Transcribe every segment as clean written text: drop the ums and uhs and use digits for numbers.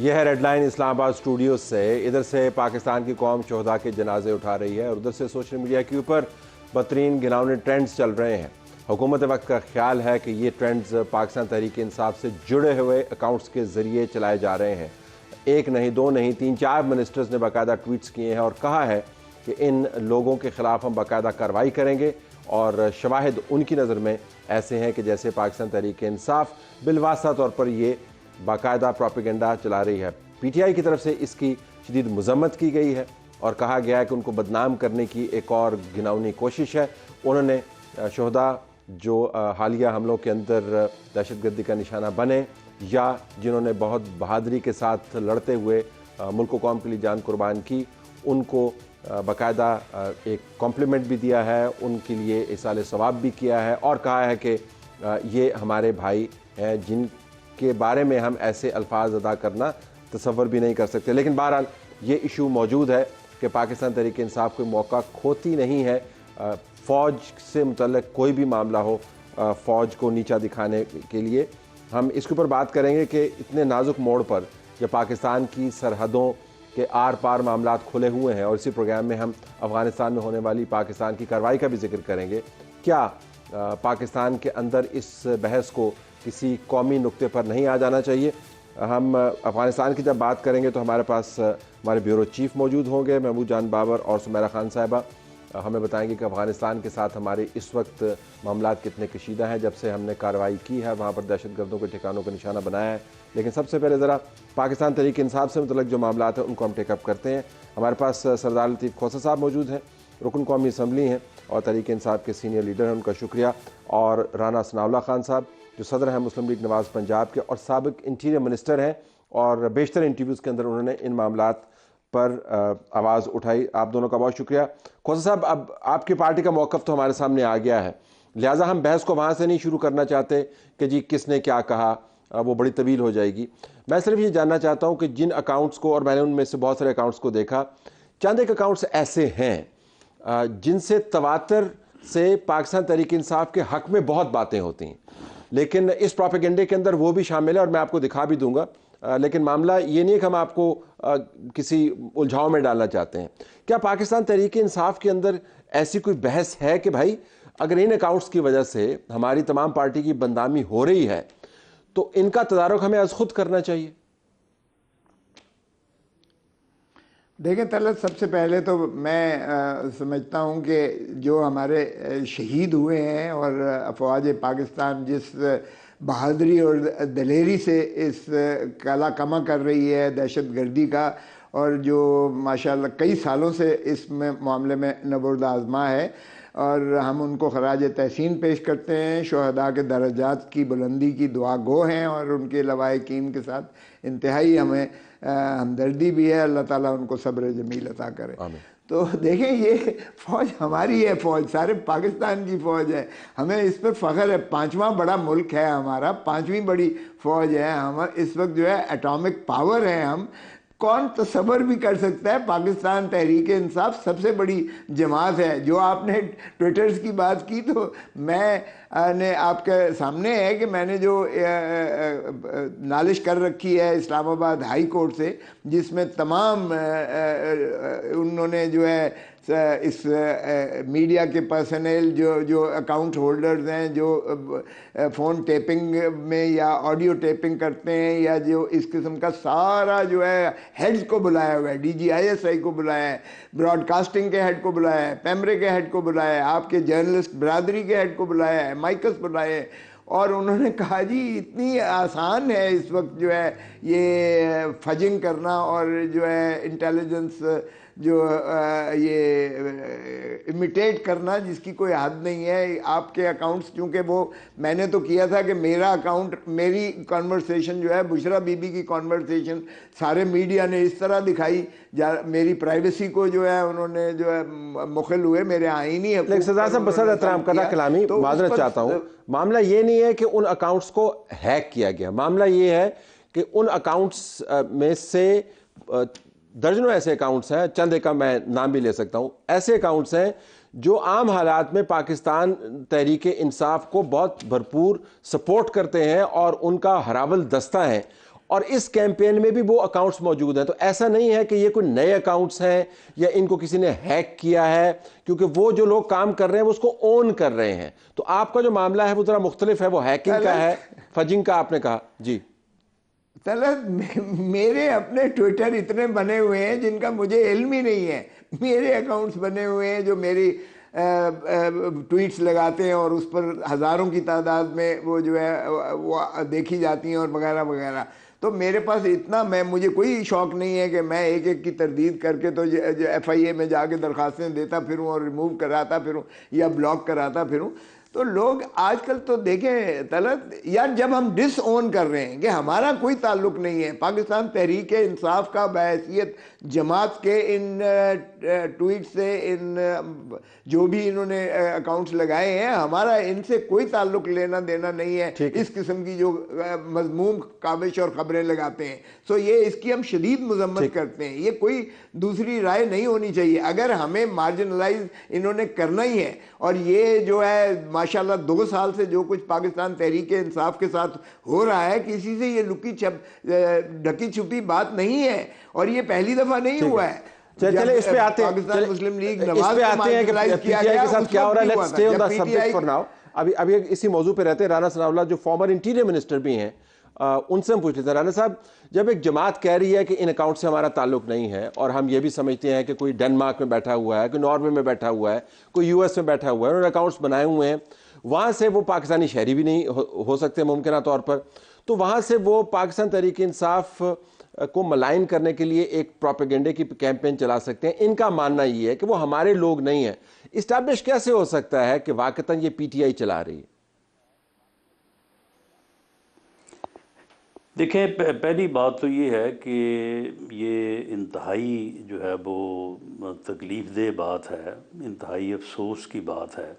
یہ ہے red line اسلام آباد اسٹوڈیو سے۔ ادھر سے پاکستان کی قوم شہداء کے جنازے اٹھا رہی ہے اور ادھر سے سوشل میڈیا کے اوپر بدترین گھناؤنے ٹرینڈز چل رہے ہیں۔ حکومت وقت کا خیال ہے کہ یہ ٹرینڈز پاکستان تحریک انصاف سے جڑے ہوئے اکاؤنٹس کے ذریعے چلائے جا رہے ہیں۔ ایک نہیں، دو نہیں، 3-4 منسٹرز نے باقاعدہ ٹویٹس کیے ہیں اور کہا ہے کہ ان لوگوں کے خلاف ہم باقاعدہ کارروائی کریں گے، اور شواہد ان کی نظر میں ایسے ہیں کہ جیسے پاکستان تحریک انصاف بالواسطہ طور پر یہ باقاعدہ پروپیگنڈا چلا رہی ہے۔ پی ٹی آئی کی طرف سے اس کی شدید مذمت کی گئی ہے اور کہا گیا ہے کہ ان کو بدنام کرنے کی ایک اور گھناؤنی کوشش ہے۔ انہوں نے شہداء جو حالیہ حملوں کے اندر دہشت گردی کا نشانہ بنے یا جنہوں نے بہت بہادری کے ساتھ لڑتے ہوئے ملک و قوم کے لیے جان قربان کی، ان کو باقاعدہ ایک کمپلیمنٹ بھی دیا ہے، ان کے لیے ایصال ثواب بھی کیا ہے اور کہا ہے کہ یہ ہمارے بھائی ہیں جن کے بارے میں ہم ایسے الفاظ ادا کرنا تصور بھی نہیں کر سکتے۔ لیکن بہرحال یہ ایشو موجود ہے کہ پاکستان تحریک انصاف کوئی موقع کھوتی نہیں ہے۔ فوج سے متعلق کوئی بھی معاملہ ہو، فوج کو نیچا دکھانے کے لیے ہم اس کے اوپر بات کریں گے کہ اتنے نازک موڑ پر جب پاکستان کی سرحدوں کے آر پار معاملات کھلے ہوئے ہیں، اور اسی پروگرام میں ہم افغانستان میں ہونے والی پاکستان کی کارروائی کا بھی ذکر کریں گے، کیا پاکستان کے اندر اس بحث کو کسی قومی نقطے پر نہیں آ جانا چاہیے؟ ہم افغانستان کی جب بات کریں گے تو ہمارے پاس ہمارے بیورو چیف موجود ہوں گے، محمود جان بابر اور سمیرہ خان صاحبہ، ہمیں بتائیں گے کہ افغانستان کے ساتھ ہمارے اس وقت معاملات کتنے کشیدہ ہیں۔ جب سے ہم نے کارروائی کی ہے وہاں پر دہشت گردوں کے ٹھکانوں کا نشانہ بنایا ہے، لیکن سب سے پہلے ذرا پاکستان تحریک انصاف سے متعلق جو معاملات ہیں ان کو ہم ٹیک اپ کرتے ہیں۔ ہمارے پاس سردار لطیف کھوسہ صاحب موجود ہیں، رکن قومی اسمبلی ہیں اور تحریک انصاف کے سینئر لیڈر ہیں، ان کا شکریہ، اور رانا ثناء اللہ خان صاحب جو صدر ہیں مسلم لیگ نواز پنجاب کے اور سابق انٹیریئر منسٹر ہیں، اور بیشتر انٹرویوز کے اندر انہوں نے ان معاملات پر آواز اٹھائی۔ آپ دونوں کا بہت شکریہ۔ کھوسہ صاحب، اب آپ کی پارٹی کا موقف تو ہمارے سامنے آ گیا ہے، لہٰذا ہم بحث کو وہاں سے نہیں شروع کرنا چاہتے کہ جی کس نے کیا کہا، وہ بڑی طویل ہو جائے گی۔ میں صرف یہ جاننا چاہتا ہوں کہ جن اکاؤنٹس کو، اور میں نے ان میں سے بہت سارے اکاؤنٹس کو دیکھا، چند ایک اکاؤنٹس ایسے ہیں جن سے تواتر سے پاکستان تحریک انصاف کے حق میں بہت باتیں ہوتی ہیں، لیکن اس پروپیگنڈے کے اندر وہ بھی شامل ہے اور میں آپ کو دکھا بھی دوں گا، لیکن معاملہ یہ نہیں ہے کہ ہم آپ کو کسی الجھاؤ میں ڈالنا چاہتے ہیں۔ کیا پاکستان تحریک انصاف کے اندر ایسی کوئی بحث ہے کہ بھائی اگر ان اکاؤنٹس کی وجہ سے ہماری تمام پارٹی کی بدنامی ہو رہی ہے تو ان کا تدارک ہمیں از خود کرنا چاہیے؟ دیکھیں طلعت، سب سے پہلے تو میں سمجھتا ہوں کہ جو ہمارے شہید ہوئے ہیں اور افواج پاکستان جس بہادری اور دلیری سے اس کالا کما کر رہی ہے دہشت گردی کا، اور جو ماشاءاللہ کئی سالوں سے اس میں معاملے میں نبرد آزما ہے، اور ہم ان کو خراج تحسین پیش کرتے ہیں۔ شہداء کے درجات کی بلندی کی دعا گو ہیں اور ان کے لواحقین کے ساتھ انتہائی ہمیں ہمدردی بھی ہے۔ اللہ تعالیٰ ان کو صبر جمیل عطا کرے۔ تو دیکھیں، یہ فوج ہماری ہے، فوج سارے پاکستان کی فوج ہے، ہمیں اس پہ فخر ہے۔ 5واں بڑا ملک ہے ہمارا، 5ویں بڑی فوج ہے ہم، اس وقت جو ہے ایٹامک پاور ہے ہم۔ کون تصور بھی کر سکتا ہے پاکستان تحریک انصاف سب سے بڑی جماعت ہے۔ جو آپ نے ٹویٹرز کی بات کی تو میں نے آپ کے سامنے ہے کہ میں نے جو نالش کر رکھی ہے اسلام آباد ہائی کورٹ سے، جس میں تمام انہوں نے جو ہے اس میڈیا کے پرسنل جو اکاؤنٹ ہولڈرز ہیں، جو فون ٹیپنگ میں یا آڈیو ٹیپنگ کرتے ہیں یا جو اس قسم کا سارا جو ہے ہیڈز کو بلایا ہوا ہے، D G I S I کو بلایا ہے، براڈ کاسٹنگ کے ہیڈ کو بلایا ہے، پیمرے کے ہیڈ کو بلایا ہے، آپ کے جرنلسٹ برادری کے ہیڈ کو بلایا ہے، مائکس بلائے، اور انہوں نے کہا جی اتنی آسان ہے اس وقت جو ہے یہ فجنگ کرنا اور جو ہے انٹیلیجنس جو یہ امیٹیٹ کرنا جس کی کوئی حد نہیں ہے۔ آپ کے اکاؤنٹس، چونکہ وہ میں نے تو کیا تھا کہ میرا اکاؤنٹ، میری کانورسیشن جو ہے بشرا بی بی کی کانورسیشن سارے میڈیا نے اس طرح دکھائی، میری پرائیویسی کو جو ہے انہوں نے جو ہے مخل ہوئے، میرے آئینی حقوق۔ لیکن سردار صاحب بسط احترام قطع کلامی معذرت چاہتا ہوں، معاملہ یہ نہیں ہے کہ ان اکاؤنٹس کو ہیک کیا گیا، معاملہ یہ ہے کہ ان اکاؤنٹس میں سے درجنوں ایسے اکاؤنٹس ہیں، چند ایک کا میں نام بھی لے سکتا ہوں، ایسے اکاؤنٹس ہیں جو عام حالات میں پاکستان تحریک انصاف کو بہت بھرپور سپورٹ کرتے ہیں اور ان کا ہراول دستہ ہیں، اور اس کیمپین میں بھی وہ اکاؤنٹس موجود ہیں. تو ایسا نہیں ہے کہ یہ کوئی نئے اکاؤنٹس ہیں یا ان کو کسی نے ہیک کیا ہے, کیونکہ وہ جو لوگ کام کر رہے ہیں وہ اس کو اون کر رہے ہیں. تو آپ کا جو معاملہ ہے وہ ذرا مختلف ہے, وہ ہیکنگ کا ہے, فجنگ کا آپ نے کہا. جی طلعت, میرے اپنے ٹویٹر اتنے بنے ہوئے ہیں جن کا مجھے علم ہی نہیں ہے. میرے اکاؤنٹس بنے ہوئے ہیں جو میری ٹویٹس لگاتے ہیں اور اس پر ہزاروں کی تعداد میں وہ جو ہے وہ دیکھی جاتی ہیں اور وغیرہ وغیرہ. تو میرے پاس اتنا, مجھے کوئی شوق نہیں ہے کہ میں ایک ایک کی تردید کر کے تو ایف آئی اے میں جا کے درخواستیں دیتا پھروں اور ریموو کراتا پھروں یا بلاک کراتا پھروں. تو لوگ آج کل تو دیکھیں طلعت یار, جب ہم ڈس اون کر رہے ہیں کہ ہمارا کوئی تعلق نہیں ہے, پاکستان تحریک انصاف کا بحیثیت جماعت کے ان ٹویٹ سے, ان جو بھی انہوں نے اکاؤنٹس لگائے ہیں, ہمارا ان سے کوئی تعلق لینا دینا نہیں ہے. اس قسم کی جو مذموم کاوش اور خبریں لگاتے ہیں, سو یہ اس کی ہم شدید مذمت کرتے ہیں. یہ کوئی دوسری رائے نہیں ہونی چاہیے. اگر ہمیں مارجنلائز انہوں نے کرنا ہی ہے, اور یہ جو ہے ماشاءاللہ 2 سال سے جو کچھ پاکستان تحریک انصاف کے ساتھ ہو رہا ہے, کسی سے یہ لکی ڈھکی چھپی بات نہیں ہے, اور یہ پہلی دفعہ نہیں ہوا ہے. چلے اس پہ آتے ہیں, پاکستان مسلم لیگ اس نواز پہ کو آتے ہیں کہ مارجنلائز پی کیا ٹی آئی گیا, کے ساتھ کیا ہو رہا ہے. Let's stay on the subject for now. ابھی اسی موضوع پہ رہتے ہیں. رانا ثناء اللہ جو فارمر انٹیریئر منسٹر بھی ہیں, ان سے ہم پوچھ لیتے ہیں. رانا صاحب, جب ایک جماعت کہہ رہی ہے کہ ان اکاؤنٹ سے ہمارا تعلق نہیں ہے, اور ہم یہ بھی سمجھتے ہیں کہ کوئی ڈنمارک میں بیٹھا ہوا ہے, کوئی ناروے میں بیٹھا ہوا ہے, کوئی یو ایس میں بیٹھا ہوا ہے, انہوں نے اکاؤنٹس بنائے ہوئے ہیں, وہاں سے وہ پاکستانی شہری بھی نہیں ہو سکتے ممکنہ طور پر, تو وہاں سے وہ پاکستان تحریک انصاف کو ملائن کرنے کے لیے ایک پروپیگنڈے کی کیمپین چلا سکتے ہیں. ان کا ماننا یہ ہے کہ وہ ہمارے لوگ نہیں ہیں. اسٹیبلش کیسے ہو سکتا ہے کہ واقعتاً یہ پی ٹی آئی چلا رہی ہے؟ دیکھیں, پہلی بات تو یہ ہے کہ یہ انتہائی جو ہے وہ تکلیف دہ بات ہے, انتہائی افسوس کی بات ہے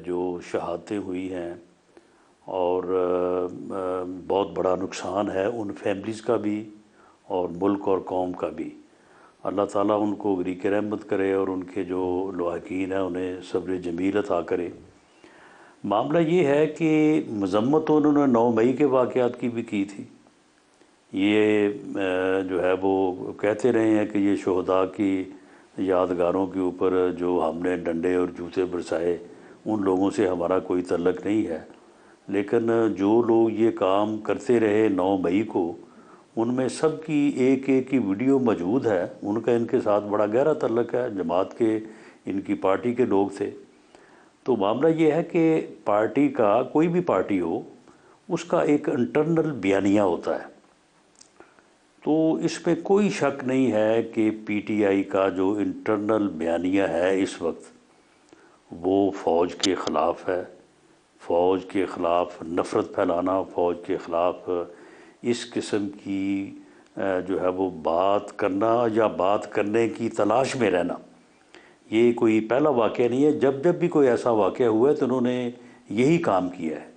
جو شہادتیں ہوئی ہیں, اور بہت بڑا نقصان ہے ان فیملیز کا بھی اور ملک اور قوم کا بھی. اللہ تعالیٰ ان کو غریق رحمت کرے اور ان کے جو لواحقین ہیں انہیں صبر جمیل عطا کرے. معاملہ یہ ہے کہ مذمت تو انہوں نے 9 مئی کے واقعات کی بھی کی تھی. یہ جو ہے وہ کہتے رہے ہیں کہ یہ شہداء کی یادگاروں کے اوپر جو ہم نے ڈنڈے اور جوتے برسائے, ان لوگوں سے ہمارا کوئی تعلق نہیں ہے. لیکن جو لوگ یہ کام کرتے رہے 9 مئی کو, ان میں سب کی ایک ایک کی ویڈیو موجود ہے. ان کا ان کے ساتھ بڑا گہرا تعلق ہے, جماعت کے ان کی پارٹی کے لوگ تھے. تو معاملہ یہ ہے کہ پارٹی کا, کوئی بھی پارٹی ہو, اس کا ایک انٹرنل بیانیہ ہوتا ہے. تو اس میں کوئی شک نہیں ہے کہ پی ٹی آئی کا جو انٹرنل بیانیہ ہے اس وقت, وہ فوج کے خلاف ہے. فوج کے خلاف نفرت پھیلانا, فوج کے خلاف اس قسم کی جو ہے وہ بات کرنا یا بات کرنے کی تلاش میں رہنا, یہ کوئی پہلا واقعہ نہیں ہے. جب جب بھی کوئی ایسا واقعہ ہوا ہے تو انہوں نے یہی کام کیا ہے.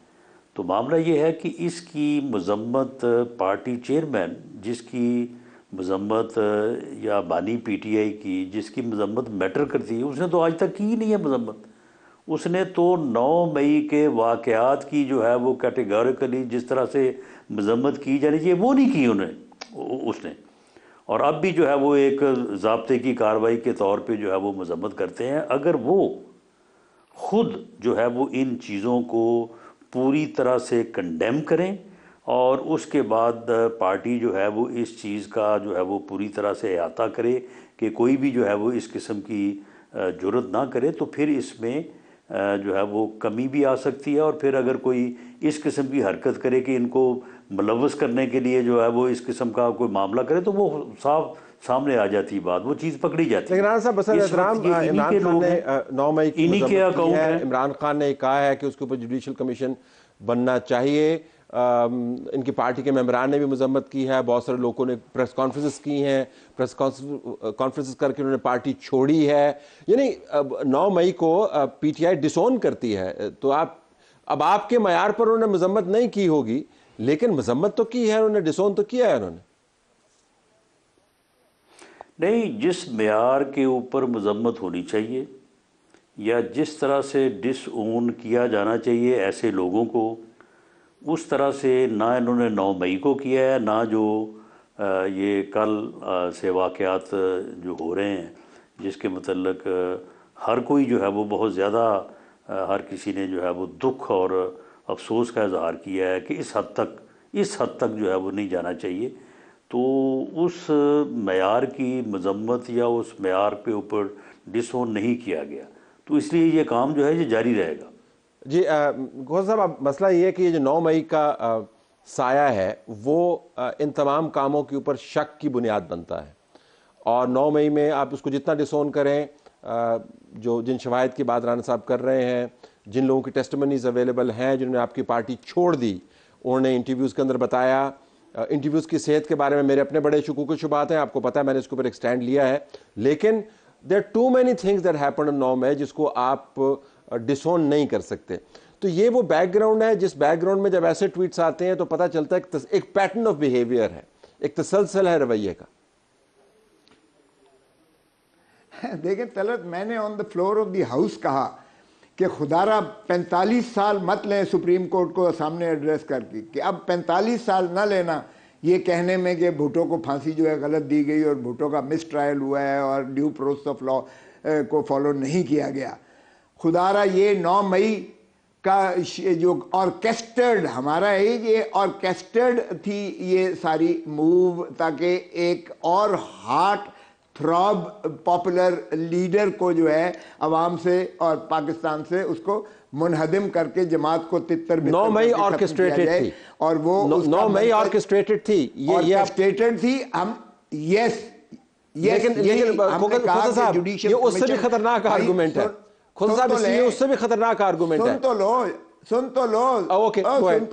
تو معاملہ یہ ہے کہ اس کی مذمت پارٹی چیئرمین, جس کی مذمت یا بانی پی ٹی آئی کی جس کی مذمت میٹر کرتی ہے, اس نے تو آج تک کی ہی نہیں ہے مذمت. اس نے تو 9 مئی کے واقعات کی جو ہے وہ کیٹیگوریکلی جس طرح سے مذمت کی جانی چاہیے وہ نہیں کی اس نے. اور اب بھی جو ہے وہ ایک ضابطے کی کارروائی کے طور پہ جو ہے وہ مذمت کرتے ہیں. اگر وہ خود جو ہے وہ ان چیزوں کو پوری طرح سے کنڈیم کریں اور اس کے بعد پارٹی جو ہے وہ اس چیز کا جو ہے وہ پوری طرح سے احاطہ کرے کہ کوئی بھی جو ہے وہ اس قسم کی جرت نہ کرے, تو پھر اس میں جو ہے وہ کمی بھی آ سکتی ہے. اور پھر اگر کوئی اس قسم کی حرکت کرے کہ ان کو ملوث کرنے کے لیے جو ہے وہ اس قسم کا کوئی معاملہ کرے, تو وہ صاف سامنے آ جاتی بات, وہ چیز پکڑی جاتی ہے. لیکن رانا صاحب بسر احترام, عمران خان نے 9 مئی کی انہی کے مذمت کی اکاؤنٹ ہے. ہیں. عمران خان نے کہا ہے کہ اس کے اوپر جوڈیشل کمیشن بننا چاہیے. ان کی پارٹی کے ممبران نے بھی مذمت کی ہے, بہت سارے لوگوں نے پریس کانفرنسز کی ہیں, پریس کانفرنسز کر کے انہوں نے پارٹی چھوڑی ہے. یعنی 9 مئی کو پی ٹی آئی ڈس اون کرتی ہے, تو اب آپ کے معیار پر انہوں نے مذمت نہیں کی ہوگی, لیکن مذمت تو کی ہے انہوں نے, ڈس اون تو کیا ہے انہوں نے. نہیں, جس معیار کے اوپر مذمت ہونی چاہیے یا جس طرح سے ڈس اون کیا جانا چاہیے ایسے لوگوں کو, اس طرح سے نہ انہوں نے 9 مئی کو کیا ہے، نہ جو یہ کل سے واقعات جو ہو رہے ہیں جس کے متعلق ہر کوئی جو ہے وہ بہت زیادہ ہر کسی نے جو ہے وہ دکھ اور افسوس کا اظہار کیا ہے کہ اس حد تک جو ہے وہ نہیں جانا چاہیے. تو اس معیار کی مذمت یا اس معیار پہ اوپر ڈس اون نہیں کیا گیا، تو اس لیے یہ کام جو ہے یہ جاری رہے گا. جی گوہر صاحب، اب مسئلہ یہ ہے کہ یہ جو 9 مئی کا سایہ ہے وہ ان تمام کاموں کے اوپر شک کی بنیاد بنتا ہے، اور 9 مئی میں آپ اس کو جتنا ڈسون کریں، جن شواہد کی بات رانا صاحب کر رہے ہیں، جن لوگوں کی ٹیسٹمنیز اویلیبل ہیں جنہوں نے آپ کی پارٹی چھوڑ دی، انہوں نے انٹرویوز کے اندر بتایا. انٹرویوز کی صحت کے بارے میں میرے اپنے بڑے شکوک و شبہات ہیں، آپ کو پتہ ہے میں نے اس کے اوپر ایک سٹینڈ لیا ہے، لیکن there are too many things that happened on 9 مئی جس کو آپ ڈسون نہیں کر سکتے. تو یہ وہ بیک گراؤنڈ ہے جس بیک گراؤنڈ میں جب ایسے ٹویٹس آتے ہیں تو پتہ چلتا ہے کہ ایک پیٹرن آف بیہیویئر ہے، ایک تسلسل ہے رویے کا. دیکھیں طلعت، میں نے on the floor of the house کہا کہ خدا را 45 سال مت لیں سپریم کورٹ کو سامنے ایڈریس کر کے، کہ اب 45 سال نہ لینا یہ کہنے میں کہ بھٹو کو پھانسی جو ہے غلط دی گئی اور بھٹو کا مس ٹرائل ہوا ہے اور ڈیو پروسیس آف لا کو فالو نہیں کیا گیا. خدا را یہ 9 مئی کا جو آرکیسٹرڈ ہمارا ہے، یہ آرکیسٹرڈ تھی یہ ساری موو، تاکہ ایک اور ہارٹ تھراب پاپولر لیڈر کو جو ہے عوام سے اور پاکستان سے اس کو منہدم کر کے جماعت کو تتر 9 مئی آرکسٹریٹڈ تھی، اور وہ 9 مئی آرکسٹریٹڈ تھی، یہ آرکسٹریٹڈ تھی. ہم یس لیکن خدا صاحب یہ اس سے بھی خطرناک آرگومنٹ ہے. خدا صاحب اس لیے اس سے بھی خطرناک آرگومنٹ ہے. سن تو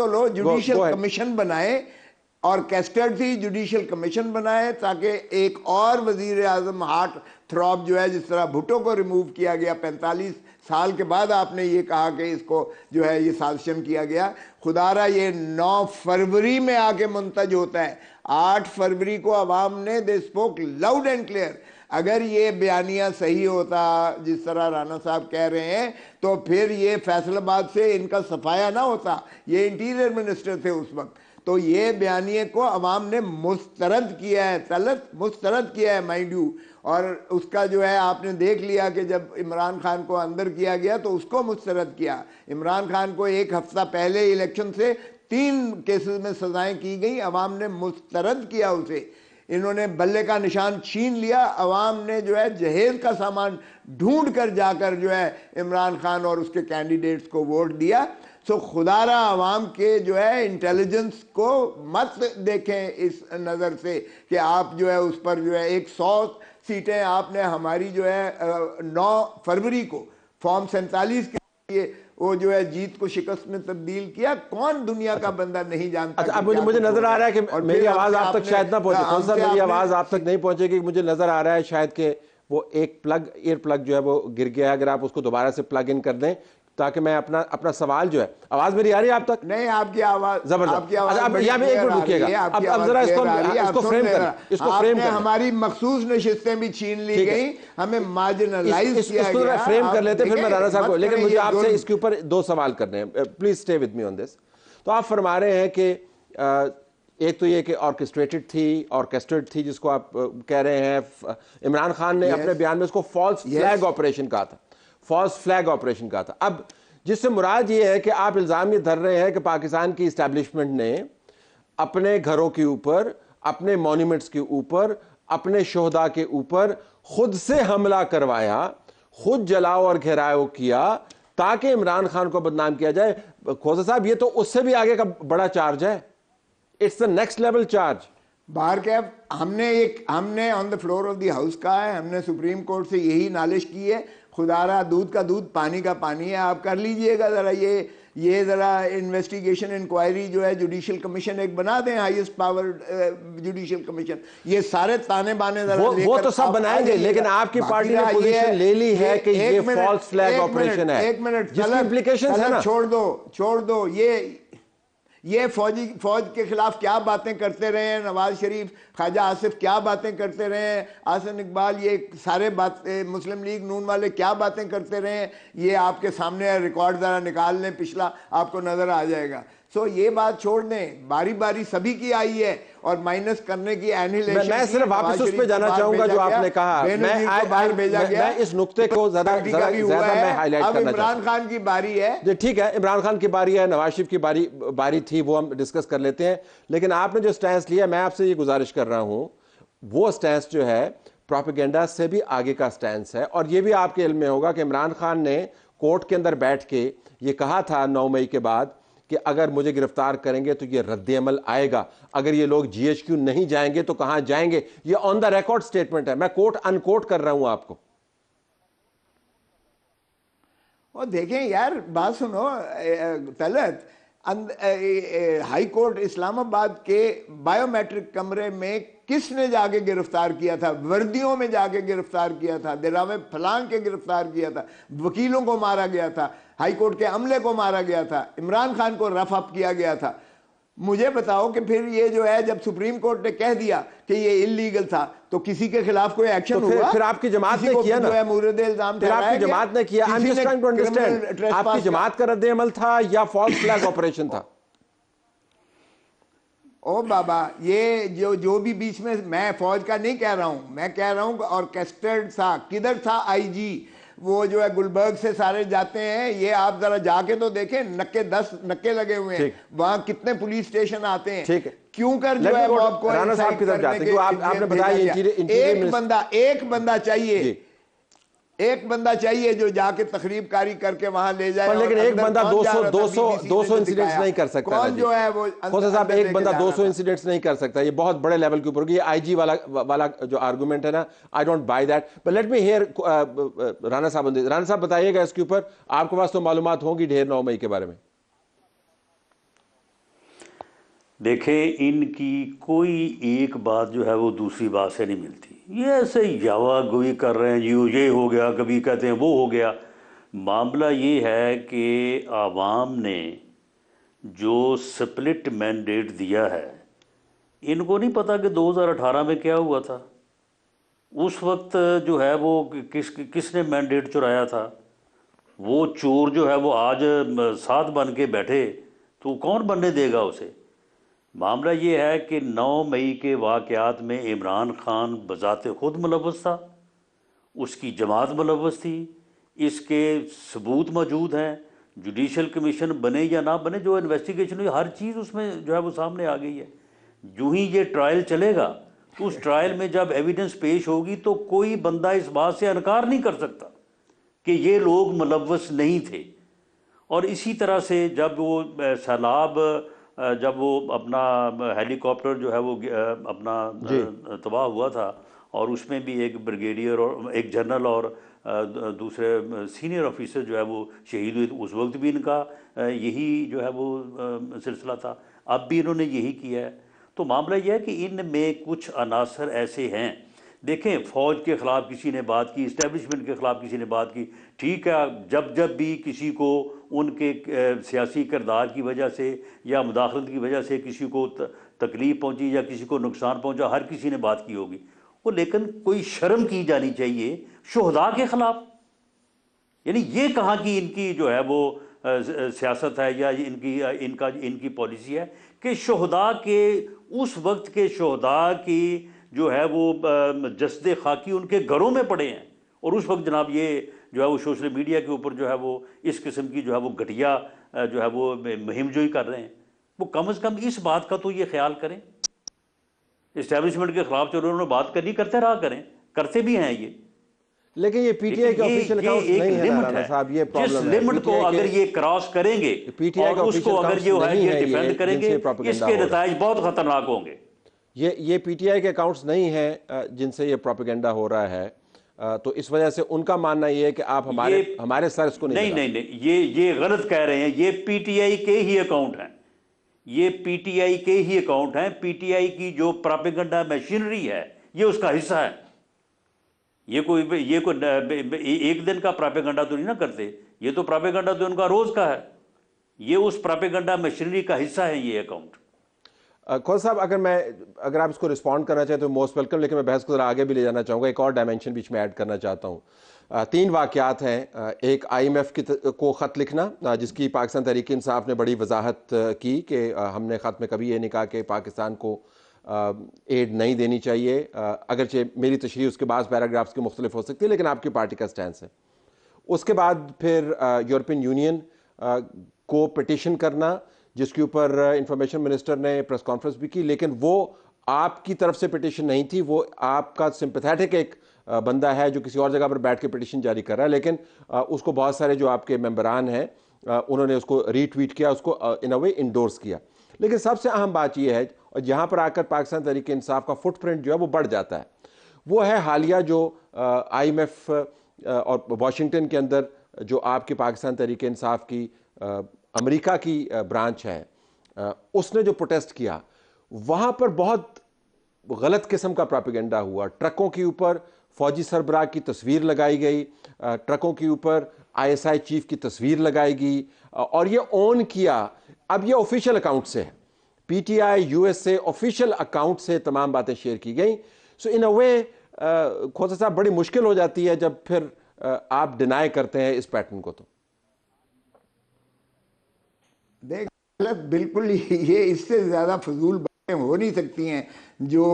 لو جوڈیشل کمیشن بنائے، آرکیسٹرڈ تھی، جوڈیشل کمیشن بنائے تاکہ ایک اور وزیر اعظم ہارٹ تھراب جو ہے، جس طرح بھٹو کو ریموو کیا گیا 45 سال کے بعد، آپ نے یہ کہا کہ اس کو جو ہے یہ سازشن کیا گیا. خدا را یہ 9 فروری میں آ کے منتج ہوتا ہے. 8 فروری کو عوام نے they spoke loud and clear. اگر یہ بیانیہ صحیح ہوتا جس طرح رانا صاحب کہہ رہے ہیں تو پھر یہ فیصل آباد سے ان کا صفایا نہ ہوتا. یہ انٹیریئر منسٹر تھے اس وقت. تو یہ بیانیے کو عوام نے مسترد کیا ہے، طلعت مسترد کیا ہے مائنڈ یو. اور اس کا جو ہے آپ نے دیکھ لیا کہ جب عمران خان کو اندر کیا گیا تو اس کو مسترد کیا. عمران خان کو 1 ہفتہ پہلے الیکشن سے 3 کیسز میں سزائیں کی گئی، عوام نے مسترد کیا اسے. انہوں نے بلے کا نشان چھین لیا. عوام نے جو ہے جہیز کا سامان ڈھونڈ کر جا کر جو ہے عمران خان اور اس کے کینڈیڈیٹس کو ووٹ دیا. سو خدا را عوام کے جو ہے انٹیلیجنس کو مت دیکھیں اس نظر سے کہ آپ جو ہے اس پر جو ہے 100 سیٹیں آپ نے ہماری جو ہے 9 فروری کو فارم 47 کے لیے وہ جو ہے جیت کو شکست میں تبدیل کیا. کون دنیا کا بندہ نہیں جانتا. اب مجھے نظر آ رہا ہے کہ میری آواز آپ تک شاید نہ پہنچے. میری آواز آپ تک نہیں پہنچے گی. مجھے نظر آ رہا ہے شاید کہ وہ ایک ایئر پلگ جو ہے وہ گر گیا ہے. اگر آپ اس کو دوبارہ سے پلگ ان کر دیں تاکہ میں اپنا سوال جو ہے. آواز میری آ رہی ہے آپ تک؟ نہیں، آپ کی آواز زبردست. اب یہاں بھی ایک منٹ رکیے گا. اب ذرا اس کو فریم کریں. اس کو فریم کریں. ہماری مخصوص نشستیں بھی چھین لی گئیں، ہمیں مارجنلائز کیا گیا. اس کو فریم کر لیتے پھر میں رانا صاحب کو. لیکن مجھے آپ سے اس کے اوپر 2 سوال کرنے ہیں. پلیز اسٹے ود می آن دس. تو آپ فرما رہے ہیں کہ ایک تو یہ کہ آرکیسٹرڈ تھی جس کو آپ کہہ رہے ہیں. عمران خان نے اپنے بیان میں اس کو فالس فلیگ آپریشن کہا تھا. فالس فلیگ آپریشن کہا تھا. اب جس سے مراد یہ ہے کہ آپ الزام یہ دھر رہے ہیں کہ پاکستان کی اسٹیبلشمنٹ نے اپنے گھروں کے اوپر، اپنے مونیومنٹس کے اوپر، اپنے شہداء کے اوپر خود سے حملہ کروایا، خود جلاؤ اور گھیراؤ کیا تاکہ عمران خان کو بدنام کیا جائے. کھوسا صاحب یہ تو اس سے بھی آگے کا بڑا چارج ہے. It's the next level charge. باہر کیا ہم نے on the floor of the house کہا ہے، ہم نے سپریم کورٹ سے یہی نالش کی ہے. خدا را دودھ کا دودھ پانی کا پانی ہے. آپ کر لیجئے گا ذرا یہ ذرا انویسٹیگیشن انکوائری جو ہے جوڈیشل کمیشن ایک بنا دیں، ہائیسٹ پاور جوڈیشل کمیشن. یہ سارے تانے بانے ذرا وہ تو سب بنائیں گے، لیکن آپ کی پارٹی نے پوزیشن لے لی ہے کہ یہ فالس فلیگ آپریشن ہے. ایک منٹ جس کی امپلیکیشنز ہیں نا. چھوڑ دو یہ فوج کے خلاف کیا باتیں کرتے رہے ہیں نواز شریف، خواجہ آصف کیا باتیں کرتے رہے ہیں، حسن اقبال، یہ سارے مسلم لیگ نون والے کیا باتیں کرتے رہے ہیں. یہ آپ کے سامنے ریکارڈ ذرا نکال لیں پچھلا، آپ کو نظر آ جائے گا. سو یہ بات چھوڑ دیں, باری باری سبھی کی آئی ہے اور مائنس کرنے کی اینیلیشن. میں صرف واپس اس پہ جانا چاہوں گا جو آپ نے کہا. میں اس نقطے کو زیادہ میں ہائی لائٹ کرنا چاہتا ہوں. عمران خان کی باری ہے. جی ٹھیک ہے, عمران خان کی باری ہے, نواز شریف کی باری تھی, وہ ہم ڈسکس کر لیتے ہیں. لیکن آپ نے جو سٹینس لیا, میں آپ سے یہ گزارش کر رہا ہوں, وہ سٹینس جو ہے پروپیگنڈا سے بھی آگے کا سٹینس ہے. اور یہ بھی آپ کے علم میں ہوگا کہ عمران خان نے کورٹ کے اندر بیٹھ کے یہ کہا تھا 9 مئی کے بعد کہ اگر مجھے گرفتار کریں گے تو یہ رد عمل آئے گا, اگر یہ لوگ جی ایچ کیو نہیں جائیں گے تو کہاں جائیں گے. یہ آن دا ریکارڈ سٹیٹمنٹ ہے, میں کوٹ ان کوٹ کر رہا ہوں آپ کو. اور دیکھیں یار بات سنو طلعت, ہائی کورٹ اسلام آباد کے بائیو میٹرک کمرے میں کس نے جا کے گرفتار کیا تھا؟ وردیوں میں جا کے گرفتار کیا تھا, دلاوے پھلانگ کے گرفتار کیا تھا, وکیلوں کو مارا گیا تھا, ہائی کورٹ کے عملے کو مارا گیا تھا, عمران خان کو رف اپ کیا گیا تھا. مجھے بتاؤ کہ پھر یہ جو ہے جب سپریم کورٹ نے کہہ دیا کہ یہ انلیگل تھا تو کسی کے خلاف کوئی ایکشن ہوا؟ پھر آپ کی جماعت نے کیا نا, جو ہے مورد الزام پھر آپ کی جماعت نے کیا. I'm just trying to understand, آپ کی جماعت کا رد عمل تھا یا فالس فلیگ آپریشن تھا؟ او بابا, یہ جو بھی بیچ میں فوج کا نہیں کہہ رہا ہوں, میں کہہ رہا ہوں کہ آرکیسٹرڈ تھا. کدھر تھا آئی جی؟ وہ جو ہے گلبرگ سے سارے جاتے ہیں, یہ آپ ذرا جا کے تو دیکھیں, 10 نکے لگے ہوئے ہیں وہاں, کتنے پولیس اسٹیشن آتے ہیں. کیوں کر جو ہے موب کو رانا صاحب کی طرف جاتے ہیں, آپ نے بتایا ایک بندہ چاہیے, ایک بندہ چاہیے جو جا کے تقریب کاری کر کے وہاں لے جائے. لیکن ایک بندہ 200 انسیڈنٹس نہیں کر سکتا. کون جو ہے وہ خوشا صاحب, ایک بندہ 200 انسیڈنٹس نہیں کر سکتا, یہ بہت بڑے لیول کے اوپر. یہ آئی جی والا جو آرگومنٹ ہے نا, I don't buy that. But let me here Rana صاحب بتائیے گا اس کے اوپر, آپ کے پاس تو معلومات ہوں گی ڈھیر 9 مئی کے بارے میں. دیکھیں, ان کی کوئی ایک بات جو ہے وہ دوسری بات سے نہیں ملتی. یہ ایسے یاوا گوئی کر رہے ہیں, یہ ہو گیا, کبھی کہتے ہیں وہ ہو گیا. معاملہ یہ ہے کہ عوام نے جو سپلٹ مینڈیٹ دیا ہے, ان کو نہیں پتہ کہ 2018 میں کیا ہوا تھا. اس وقت جو ہے وہ کس نے مینڈیٹ چرایا تھا. وہ چور جو ہے وہ آج 7 بن کے بیٹھے تو کون بننے دے گا اسے. معاملہ یہ ہے کہ 9 مئی کے واقعات میں عمران خان بذات خود ملوث تھا, اس کی جماعت ملوث تھی, اس کے ثبوت موجود ہیں. جوڈیشل کمیشن بنے یا نہ بنے, جو انویسٹیگیشن ہوئی, ہر چیز اس میں جو ہے وہ سامنے آ گئی ہے. جو ہی یہ ٹرائل چلے گا تو اس ٹرائل میں جب ایویڈنس پیش ہوگی تو کوئی بندہ اس بات سے انکار نہیں کر سکتا کہ یہ لوگ ملوث نہیں تھے. اور اسی طرح سے جب وہ سیلاب, جب وہ اپنا ہیلی کاپٹر جو ہے وہ اپنا تباہ ہوا تھا, اور اس میں بھی ایک بریگیڈیئر اور ایک جنرل اور دوسرے سینئر آفیسر جو ہے وہ شہید ہوئے, اس وقت بھی ان کا یہی جو ہے وہ سلسلہ تھا, اب بھی انہوں نے یہی کیا ہے. تو معاملہ یہ ہے کہ ان میں کچھ عناصر ایسے ہیں. دیکھیں, فوج کے خلاف کسی نے بات کی, اسٹیبلشمنٹ کے خلاف کسی نے بات کی, ٹھیک ہے, جب بھی کسی کو ان کے سیاسی کردار کی وجہ سے یا مداخلت کی وجہ سے کسی کو تکلیف پہنچی یا کسی کو نقصان پہنچا, ہر کسی نے بات کی ہوگی. وہ لیکن کوئی شرم کی جانی چاہیے شہداء کے خلاف. یعنی یہ کہاں کی ان کی جو ہے وہ سیاست ہے یا ان کی پالیسی ہے کہ شہداء کے, اس وقت کے شہداء کی جو ہے وہ جسد خاکی ان کے گھروں میں پڑے ہیں, اور اس وقت جناب یہ جو ہے وہ سوشل میڈیا کے اوپر جو ہے وہ اس قسم کی جو ہے وہ گھٹیا جو ہے وہ مہم جوئی کر رہے ہیں. وہ کم از کم اس بات کا تو یہ خیال کریں. اسٹیبلشمنٹ کے خلاف چلو انہوں نے بات کرنی, کرتے رہا کریں, کرتے بھی ہیں یہ. لیکن یہ پی ٹی آئی کے آفیشیل اکاؤنٹس نہیں ہے رانا صاحب, یہ پرابلم ہے. جس لمٹ کو اگر یہ کراس کریں گے اور اس کو اگر جو ہے یہ ڈیفینڈ کریں گے, اس کے نتائج بہت خطرناک ہوں گے. یہ پی ٹی آئی کے اکاؤنٹس نہیں ہیں جن سے یہ پروپیگنڈا ہو رہا ہے, تو اس وجہ سے ان کا ماننا یہ ہے کہ آپ ہمارے سر اس کو نہیں, یہ غلط کہہ رہے ہیں. یہ پی ٹی آئی کے ہی اکاؤنٹ ہیں, یہ پی ٹی آئی کے ہی اکاؤنٹ ہیں. پی ٹی آئی کی جو پروپیگنڈا مشینری ہے یہ اس کا حصہ ہے. یہ کوئی ایک دن کا پروپیگنڈا تو نہیں نہ کرتے, یہ تو پروپیگنڈا تو ان کا روز کا ہے. یہ اس پروپیگنڈا مشینری کا حصہ ہے یہ اکاؤنٹ. کھوسا صاحب اگر آپ اس کو رسپونڈ کرنا چاہیں تو موسٹ ویلکم، لیکن میں بحث کو ذرا آگے بھی لے جانا چاہوں گا، ایک اور ڈائمینشن بیچ میں ایڈ کرنا چاہتا ہوں. 3 واقعات ہیں. ایک IMF کو خط لکھنا جس کی پاکستان تحریک انصاف نے بڑی وضاحت کی کہ ہم نے خط میں کبھی یہ نہیں کہا کہ پاکستان کو ایڈ نہیں دینی چاہیے، اگرچہ میری تشریح اس کے بعض پیراگرافز کی مختلف ہو سکتی ہے لیکن آپ کی پارٹی کا سٹینس ہے. اس کے بعد پھر یورپین یونین کو پٹیشن کرنا جس کے اوپر انفارمیشن منسٹر نے پریس کانفرنس بھی کی، لیکن وہ آپ کی طرف سے پٹیشن نہیں تھی، وہ آپ کا سمپیتھیٹک ایک بندہ ہے جو کسی اور جگہ پر بیٹھ کے پٹیشن جاری کر رہا ہے، لیکن اس کو بہت سارے جو آپ کے ممبران ہیں انہوں نے اس کو ری ٹویٹ کیا، اس کو ان اے وے انڈورس کیا. لیکن سب سے اہم بات یہ ہے، اور جہاں پر آ کر پاکستان تحریک انصاف کا فٹ پرنٹ جو ہے وہ بڑھ جاتا ہے، وہ ہے حالیہ جو IMF اور واشنگٹن کے اندر جو آپ کی پاکستان تحریک انصاف کی امریکہ کی برانچ ہے، اس نے جو پروٹیسٹ کیا وہاں پر بہت غلط قسم کا پراپیگنڈا ہوا. ٹرکوں کے اوپر فوجی سربراہ کی تصویر لگائی گئی، ٹرکوں کے اوپر ISI چیف کی تصویر لگائی گئی، اور یہ اون کیا. اب یہ آفیشیل اکاؤنٹ سے ہے، PTI USA آفیشیل اکاؤنٹ سے تمام باتیں شیئر کی گئیں. سو ان اے وے کھوسا صاحب بڑی مشکل ہو جاتی ہے جب پھر آپ ڈینائی کرتے ہیں اس پیٹرن کو. تو دیکھ بالکل یہ اس سے زیادہ فضول باتیں ہو نہیں سکتی ہیں جو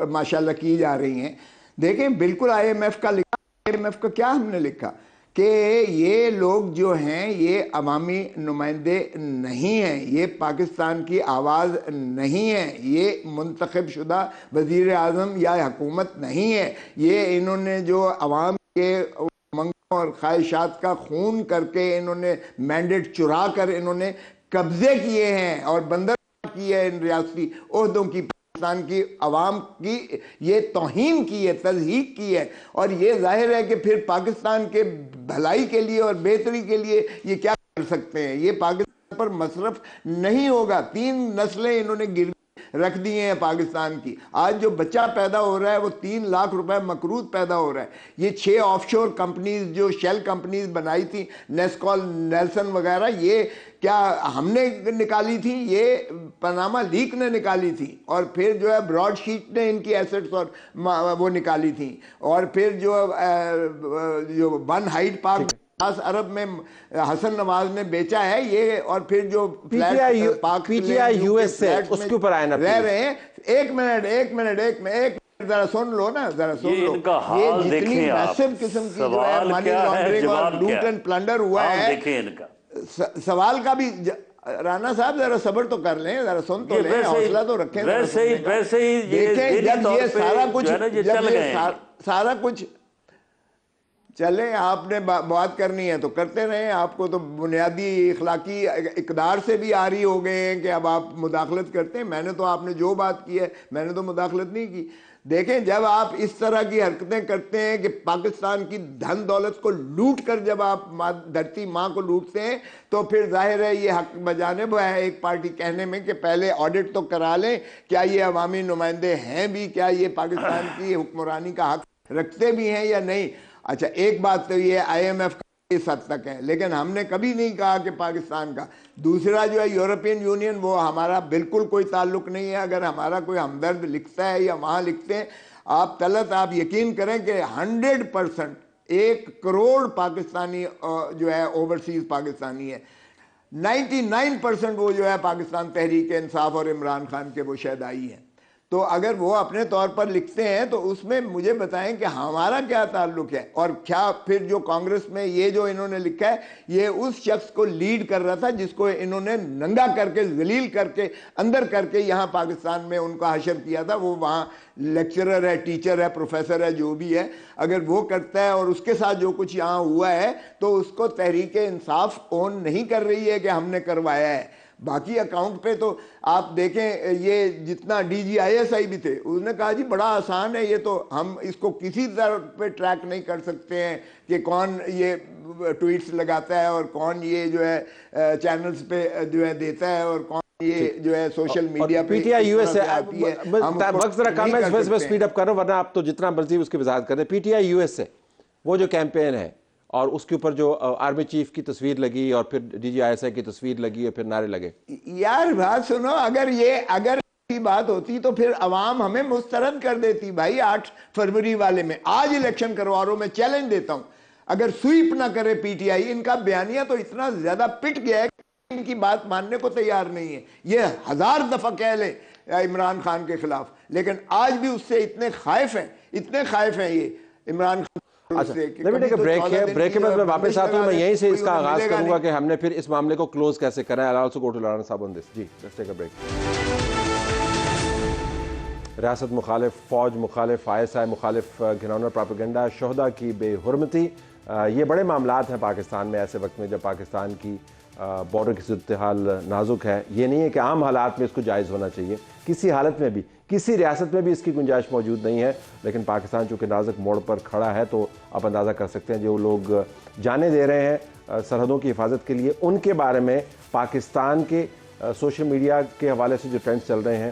ماشاءاللہ کی جا رہی ہیں. دیکھیں بالکل IMF کا لکھا، IMF کا کیا ہم نے لکھا کہ یہ لوگ جو ہیں یہ عوامی نمائندے نہیں ہیں، یہ پاکستان کی آواز نہیں ہے، یہ منتخب شدہ وزیر اعظم یا حکومت نہیں ہے. یہ انہوں نے جو عوام کے منگوں اور خواہشات کا خون کر کے انہوں نے مینڈیٹ چرا کر انہوں نے قبضے کیے ہیں اور بندر کی ہے ان ریاستی عہدوں کی، پاکستان کی عوام کی یہ توہین کی ہے، تضحیک کی ہے. اور یہ ظاہر ہے کہ پھر پاکستان کے بھلائی کے لیے اور بہتری کے لیے یہ کیا کر سکتے ہیں. یہ پاکستان پر مصرف نہیں ہوگا. 3 نسلیں انہوں نے گر رکھ دیے ہیں پاکستان کی. آج جو بچہ پیدا ہو رہا ہے وہ 3 لاکھ روپے مقروض پیدا ہو رہا ہے. یہ 6 آف شور کمپنیز جو شیل کمپنیز بنائی تھی، نیسکول، نیلسن وغیرہ، یہ کیا ہم نے نکالی تھی؟ یہ پاناما لیک نے نکالی تھی. اور پھر جو ہے براڈ شیٹ نے ان کی ایسٹس اور وہ نکالی تھی. اور پھر جو ون ہائیڈ پارک 10 ارب میں حسن نواز نے بیچا ہے یہ. اور پھر جو PTI USA اس کے اوپر آئے نا رہ رہے ہیں. ایک منٹ ذرا سن لو نا، ذرا سن لو. یہ جتنی میسیو قسم کی جو ہے منی لانڈرنگ اور لوٹ اینڈ پلنڈر ہوا ہے، سوال کا بھی رانا صاحب ذرا صبر تو کر لیں، ذرا سن تو لیں، حوصلہ تو رکھیں. ویسے ہی دیکھیں جب یہ سارا کچھ چلیں، آپ نے بات کرنی ہے تو کرتے رہیں. آپ کو تو بنیادی اخلاقی اقدار سے بھی آری ہو گئے ہیں کہ اب آپ مداخلت کرتے ہیں. میں نے تو آپ نے جو بات کی ہے میں نے تو مداخلت نہیں کی. دیکھیں جب آپ اس طرح کی حرکتیں کرتے ہیں کہ پاکستان کی دھن دولت کو لوٹ کر جب آپ دھرتی ماں کو لوٹتے ہیں تو پھر ظاہر ہے یہ حق بجانب ہے ایک پارٹی کہنے میں کہ پہلے آڈٹ تو کرا لیں، کیا یہ عوامی نمائندے ہیں بھی، کیا یہ پاکستان کی حکمرانی کا حق رکھتے بھی ہیں یا نہیں. اچھا ایک بات تو یہ IMF کا اس حد تک ہے، لیکن ہم نے کبھی نہیں کہا کہ پاکستان کا. دوسرا جو ہے یورپین یونین، وہ ہمارا بالکل کوئی تعلق نہیں ہے. اگر ہمارا کوئی ہمدرد لکھتا ہے یا وہاں لکھتے ہیں، آپ یقین کریں کہ 100% 1 کروڑ پاکستانی جو ہے اوورسیز پاکستانی ہے. 99% وہ جو ہے پاکستان تحریک انصاف اور عمران خان کے وہ شہدائی ہیں. تو اگر وہ اپنے طور پر لکھتے ہیں تو اس میں مجھے بتائیں کہ ہمارا کیا تعلق ہے. اور کیا پھر جو کانگریس میں یہ جو انہوں نے لکھا ہے یہ اس شخص کو لیڈ کر رہا تھا جس کو انہوں نے ننگا کر کے، ذلیل کر کے، اندر کر کے یہاں پاکستان میں ان کا حشر کیا تھا. وہ وہاں لیکچرر ہے، ٹیچر ہے، پروفیسر ہے، جو بھی ہے. اگر وہ کرتا ہے اور اس کے ساتھ جو کچھ یہاں ہوا ہے تو اس کو تحریک انصاف اون نہیں کر رہی ہے کہ ہم نے کروایا ہے. باقی اکاؤنٹ پہ تو آپ دیکھیں، یہ جتنا DGISI بھی تھے اس نے کہا جی بڑا آسان ہے، یہ تو ہم اس کو کسی طرح پہ ٹریک نہیں کر سکتے ہیں کہ کون یہ ٹویٹس لگاتا ہے اور کون یہ جو ہے چینلز پہ جو ہے دیتا ہے اور کون یہ جو ہے سوشل میڈیا پہ PTI USA وقت ذرا کم ہے، اس میں سپیڈ اپ کر رہا ہوں ورنہ آپ تو جتنا مرضی اس کی وضاحت کریں. PTI USA وہ جو کیمپین ہے اور اس کے اوپر جو آرمی چیف کی تصویر لگی اور پھر DGISI کی تصویر لگی اور پھر نعرے لگے. یار بات سنو، اگر کی بات ہوتی تو پھر عوام ہمیں مسترد کر دیتی. بھائی 8 فروری والے میں آج الیکشن کروا رہا ہوں, میں چیلنج دیتا ہوں, اگر سویپ نہ کرے پی ٹی آئی, ان کا بیانیہ تو اتنا زیادہ پٹ گیا ہے کہ ان کی بات ماننے کو تیار نہیں ہے. یہ 1000 دفعہ کہہ لے عمران خان کے خلاف, لیکن آج بھی اس سے اتنے خائف ہیں یہ عمران خان. بریک کے بعد میں واپس آتا ہوں. میں یہیں سے اس کا آغاز کروں گا کہ ہم نے پھر اس معاملے کو کلوز کیسے کرنا ہے. I'll also go to Rana صاحب on this. G let's take a break. ریاست مخالف, فوج مخالف, ISI مخالف, گھناؤنا پراپیگنڈا, شہداء کی بے حرمتی, یہ بڑے معاملات ہیں پاکستان میں ایسے وقت میں جب پاکستان کی بارڈر کی صورتحال نازک ہے. یہ نہیں ہے کہ عام حالات میں اس کو جائز ہونا چاہیے, کسی حالت میں بھی, کسی ریاست میں بھی اس کی گنجائش موجود نہیں ہے, لیکن پاکستان چونکہ نازک موڑ پر کھڑا ہے تو آپ اندازہ کر سکتے ہیں جو لوگ جانیں دے رہے ہیں سرحدوں کی حفاظت کے لیے, ان کے بارے میں پاکستان کے سوشل میڈیا کے حوالے سے جو ٹرینڈز چل رہے ہیں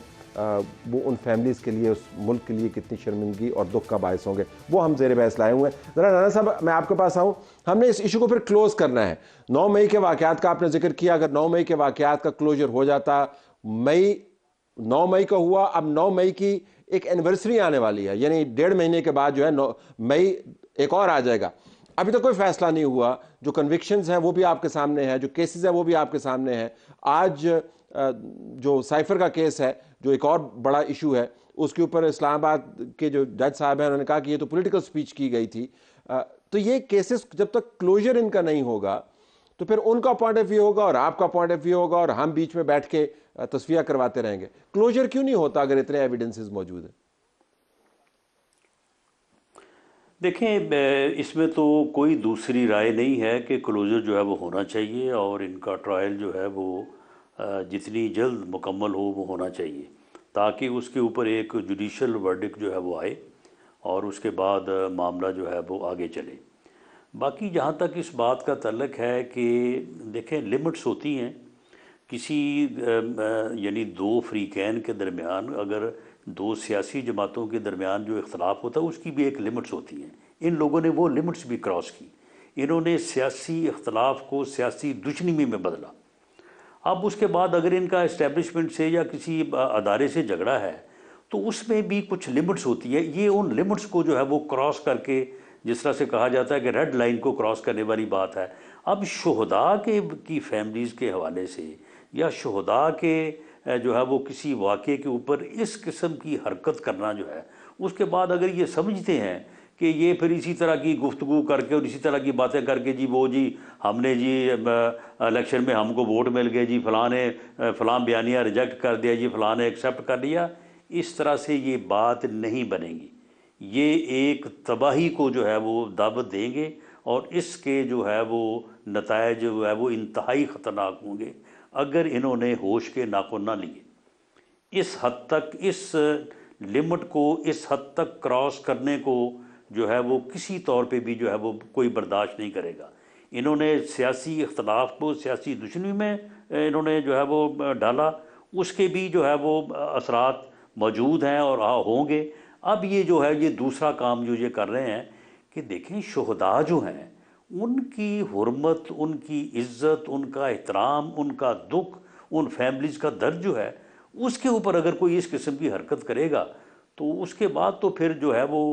وہ ان فیملیز کے لیے, اس ملک کے لیے کتنی شرمندگی اور دکھ کا باعث ہوں گے, وہ ہم زیر بحث لائے ہوئے ہیں. ذرا رانا صاحب میں آپ کے پاس آؤں, ہم نے اس ایشو کو پھر کلوز کرنا ہے. 9 مئی کے واقعات کا آپ نے ذکر کیا, اگر 9 مئی کے واقعات کا کلوجر ہو جاتا, 9 مئی کا ہوا, اب 9 مئی کی ایک اینیورسری آنے والی ہے, یعنی 1.5 مہینے کے بعد جو ہے 9 مئی ایک اور آ جائے گا. ابھی تک کوئی فیصلہ نہیں ہوا, جو کنوکشنز ہیں وہ بھی آپ کے سامنے ہیں, جو کیسز ہیں وہ بھی آپ کے سامنے ہیں. آج جو سائفر کا کیس ہے جو ایک اور بڑا ایشو ہے, اس کے اوپر اسلام آباد کے جو جج صاحب ہیں انہوں نے کہا کہ یہ تو پولیٹیکل سپیچ کی گئی تھی. تو یہ کیسز جب تک کلوجر ان کا نہیں ہوگا تو پھر ان کا پوائنٹ آف ویو ہوگا اور آپ کا پوائنٹ آف ویو ہوگا اور ہم بیچ میں بیٹھ کے تصفیہ کرواتے رہیں گے. کلوجر کیوں نہیں ہوتا اگر اتنے ایویڈنسز موجود ہیں؟ دیکھیں اس میں تو کوئی دوسری رائے نہیں ہے کہ کلوجر جو ہے وہ ہونا چاہیے اور ان کا ٹرائل جو ہے وہ جتنی جلد مکمل ہو وہ ہونا چاہیے, تاکہ اس کے اوپر ایک جوڈیشل ورڈکٹ جو ہے وہ آئے اور اس کے بعد معاملہ جو ہے وہ آگے چلے. باقی جہاں تک اس بات کا تعلق ہے کہ دیکھیں لمٹس ہوتی ہیں کسی یعنی 2 فریقین کے درمیان, اگر 2 سیاسی جماعتوں کے درمیان جو اختلاف ہوتا ہے اس کی بھی ایک لمٹس ہوتی ہیں. ان لوگوں نے وہ لمٹس بھی کراس کی, انہوں نے سیاسی اختلاف کو سیاسی دشمنی میں بدلا. اب اس کے بعد اگر ان کا اسٹیبلشمنٹ سے یا کسی ادارے سے جھگڑا ہے تو اس میں بھی کچھ لمٹس ہوتی ہے. یہ ان لمٹس کو جو ہے وہ کراس کر کے, جس طرح سے کہا جاتا ہے کہ ریڈ لائن کو کراس کرنے والی بات ہے. اب شہداء کی فیملیز کے حوالے سے یا شہداء کے جو ہے وہ کسی واقعے کے اوپر اس قسم کی حرکت کرنا جو ہے, اس کے بعد اگر یہ سمجھتے ہیں کہ یہ پھر اسی طرح کی گفتگو کر کے اور اسی طرح کی باتیں کر کے جی ہم نے الیکشن میں ہم کو ووٹ مل گئے, جی فلاں نے فلاں بیانیہ ریجیکٹ کر دیا, جی فلاں نے ایکسیپٹ کر لیا, اس طرح سے یہ بات نہیں بنے گی. یہ ایک تباہی کو جو ہے وہ دعوت دیں گے اور اس کے جو ہے وہ نتائج جو ہے وہ انتہائی خطرناک ہوں گے اگر انہوں نے ہوش کے ناخن نہ لیے. اس حد تک اس لمٹ کو اس حد تک کراس کرنے کو جو ہے وہ کسی طور پہ بھی جو ہے وہ کوئی برداشت نہیں کرے گا. انہوں نے سیاسی اختلاف کو سیاسی دشمنی میں انہوں نے جو ہے وہ ڈالا, اس کے بھی جو ہے وہ اثرات موجود ہیں اور ہوں گے. اب یہ جو ہے یہ دوسرا کام جو یہ کر رہے ہیں کہ دیکھیں شہداء جو ہیں ان کی حرمت, ان کی عزت, ان کا احترام, ان کا دکھ, ان فیملیز کا درد جو ہے اس کے اوپر اگر کوئی اس قسم کی حرکت کرے گا تو اس کے بعد تو پھر جو ہے وہ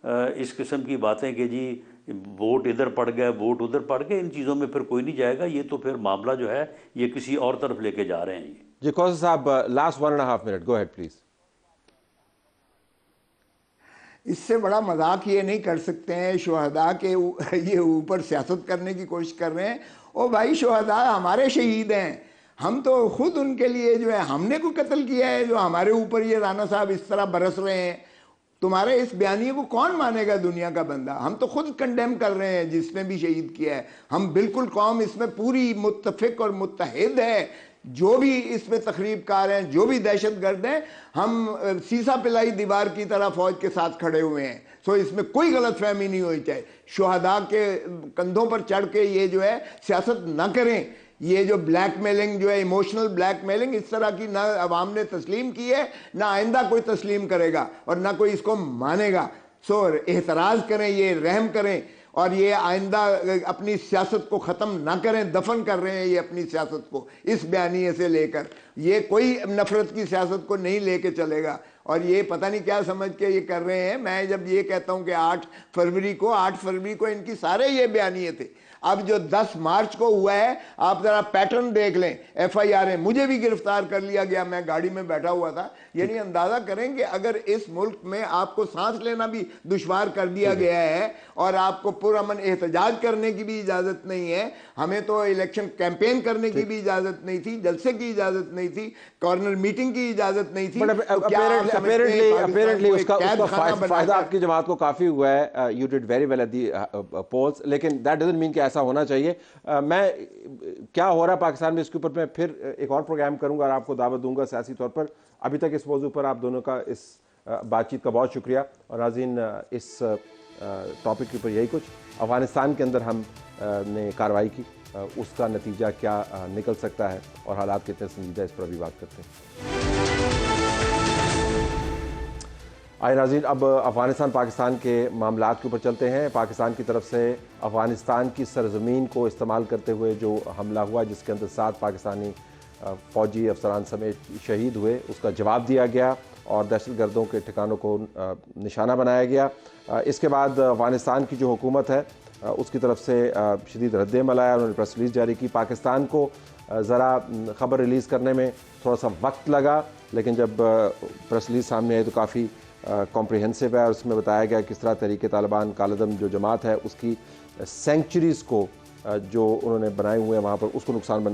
اس قسم کی باتیں کہ جی ووٹ ادھر پڑ گئے ووٹ ادھر پڑ گئے, ان چیزوں میں پھر کوئی نہیں جائے گا. یہ تو پھر معاملہ جو ہے یہ کسی اور طرف لے کے جا رہے ہیں. جی کوثر صاحب last 1.5 minute, go ahead please. اس سے بڑا مذاق یہ نہیں کر سکتے ہیں شہداء کے یہ اوپر سیاست کرنے کی کوشش کر رہے ہیں. او بھائی شہداء ہمارے شہید ہیں, ہم تو خود ان کے لیے جو ہے ہم نے کوئی قتل کیا ہے جو ہمارے اوپر یہ رانا صاحب اس طرح برس رہے ہیں. تمہارے اس بیانیے کو کون مانے گا دنیا کا بندہ؟ ہم تو خود کنڈیم کر رہے ہیں جس نے بھی شہید کیا ہے. ہم بالکل قوم اس میں پوری متفق اور متحد ہے. جو بھی اس میں تخریب کار ہیں, جو بھی دہشت گرد ہیں, ہم سیسا پلائی دیوار کی طرح فوج کے ساتھ کھڑے ہوئے ہیں. سو اس میں کوئی غلط فہمی نہیں ہوئی چاہیے. شہداء کے کندھوں پر چڑھ کے یہ جو ہے سیاست نہ کریں. یہ جو بلیک میلنگ جو ہے ایموشنل بلیک میلنگ اس طرح کی نہ عوام نے تسلیم کی ہے, نہ آئندہ کوئی تسلیم کرے گا اور نہ کوئی اس کو مانے گا. سو احتراز کریں, یہ رحم کریں. اور یہ آئندہ اپنی سیاست کو ختم نہ کریں، دفن کر رہے ہیں یہ اپنی سیاست کو اس بیانیے سے لے کر. یہ کوئی نفرت کی سیاست کو نہیں لے کے چلے گا، اور یہ پتہ نہیں کیا سمجھ کے یہ کر رہے ہیں. میں جب یہ کہتا ہوں کہ 8 فروری کو ان کی سارے یہ بیانیے تھے. اب جو 10 مارچ کو ہوا ہے آپ ذرا پیٹرن دیکھ لیں. ایف آئی آر مجھے بھی گرفتار کر لیا گیا، میں گاڑی میں بیٹھا ہوا تھا. یعنی اندازہ کریں کہ اگر اس ملک میں آپ کو سانس لینا بھی دشوار کر دیا گیا ہے اور آپ کو پرامن احتجاج کرنے کی بھی اجازت نہیں ہے، ہمیں تو الیکشن کیمپین کرنے کی بھی اجازت نہیں تھی، جلسے کی اجازت نہیں تھی، کارنر میٹنگ کی اجازت نہیں تھی. اپیرنٹلی اس کا فائدہ آپ کی جماعت کو کافی ہوا ہے. You did very well at the polls, لیکن دیٹ ڈزنٹ مین کہ ایسا ہونا چاہیے. میں کیا ہو رہا ہے پاکستان میں اس کے اوپر میں پھر ایک اور پروگرام کروں گا اور آپ کو دعوت دوں گا سیاسی طور پر. ابھی تک اس موضوع پر آپ دونوں کا اس بات چیت کا بہت شکریہ. اور ناظرین، اس ٹاپک کے اوپر یہی کچھ. افغانستان کے اندر ہم نے کارروائی کی، اس کا نتیجہ کیا نکل سکتا ہے اور حالات کتنے سنجیدہ، اس پر ابھی بات کرتے ہیں. آئے ناظرین، اب افغانستان پاکستان کے معاملات کے اوپر چلتے ہیں. پاکستان کی طرف سے افغانستان کی سرزمین کو استعمال کرتے ہوئے جو حملہ ہوا، جس کے اندر 7 پاکستانی فوجی افسران سمیت شہید ہوئے، اس کا جواب دیا گیا اور دہشت گردوں کے ٹھکانوں کو نشانہ بنایا گیا. اس کے بعد افغانستان کی جو حکومت ہے اس کی طرف سے شدید رد عمل آیا. انہوں نے پریس ریلیز جاری کی. پاکستان کو ذرا خبر ریلیز کرنے میں تھوڑا سا وقت لگا، لیکن جب پریس ریلیز سامنے آئی تو کافی کمپریہنسو ہے، اور اس میں بتایا گیا کس طرح تحریک طالبان کالعدم جو جماعت ہے اس کی سینکچریز کو جو انہوں نے بنائے ہوئے ہیں وہاں پر، اس کو نقصان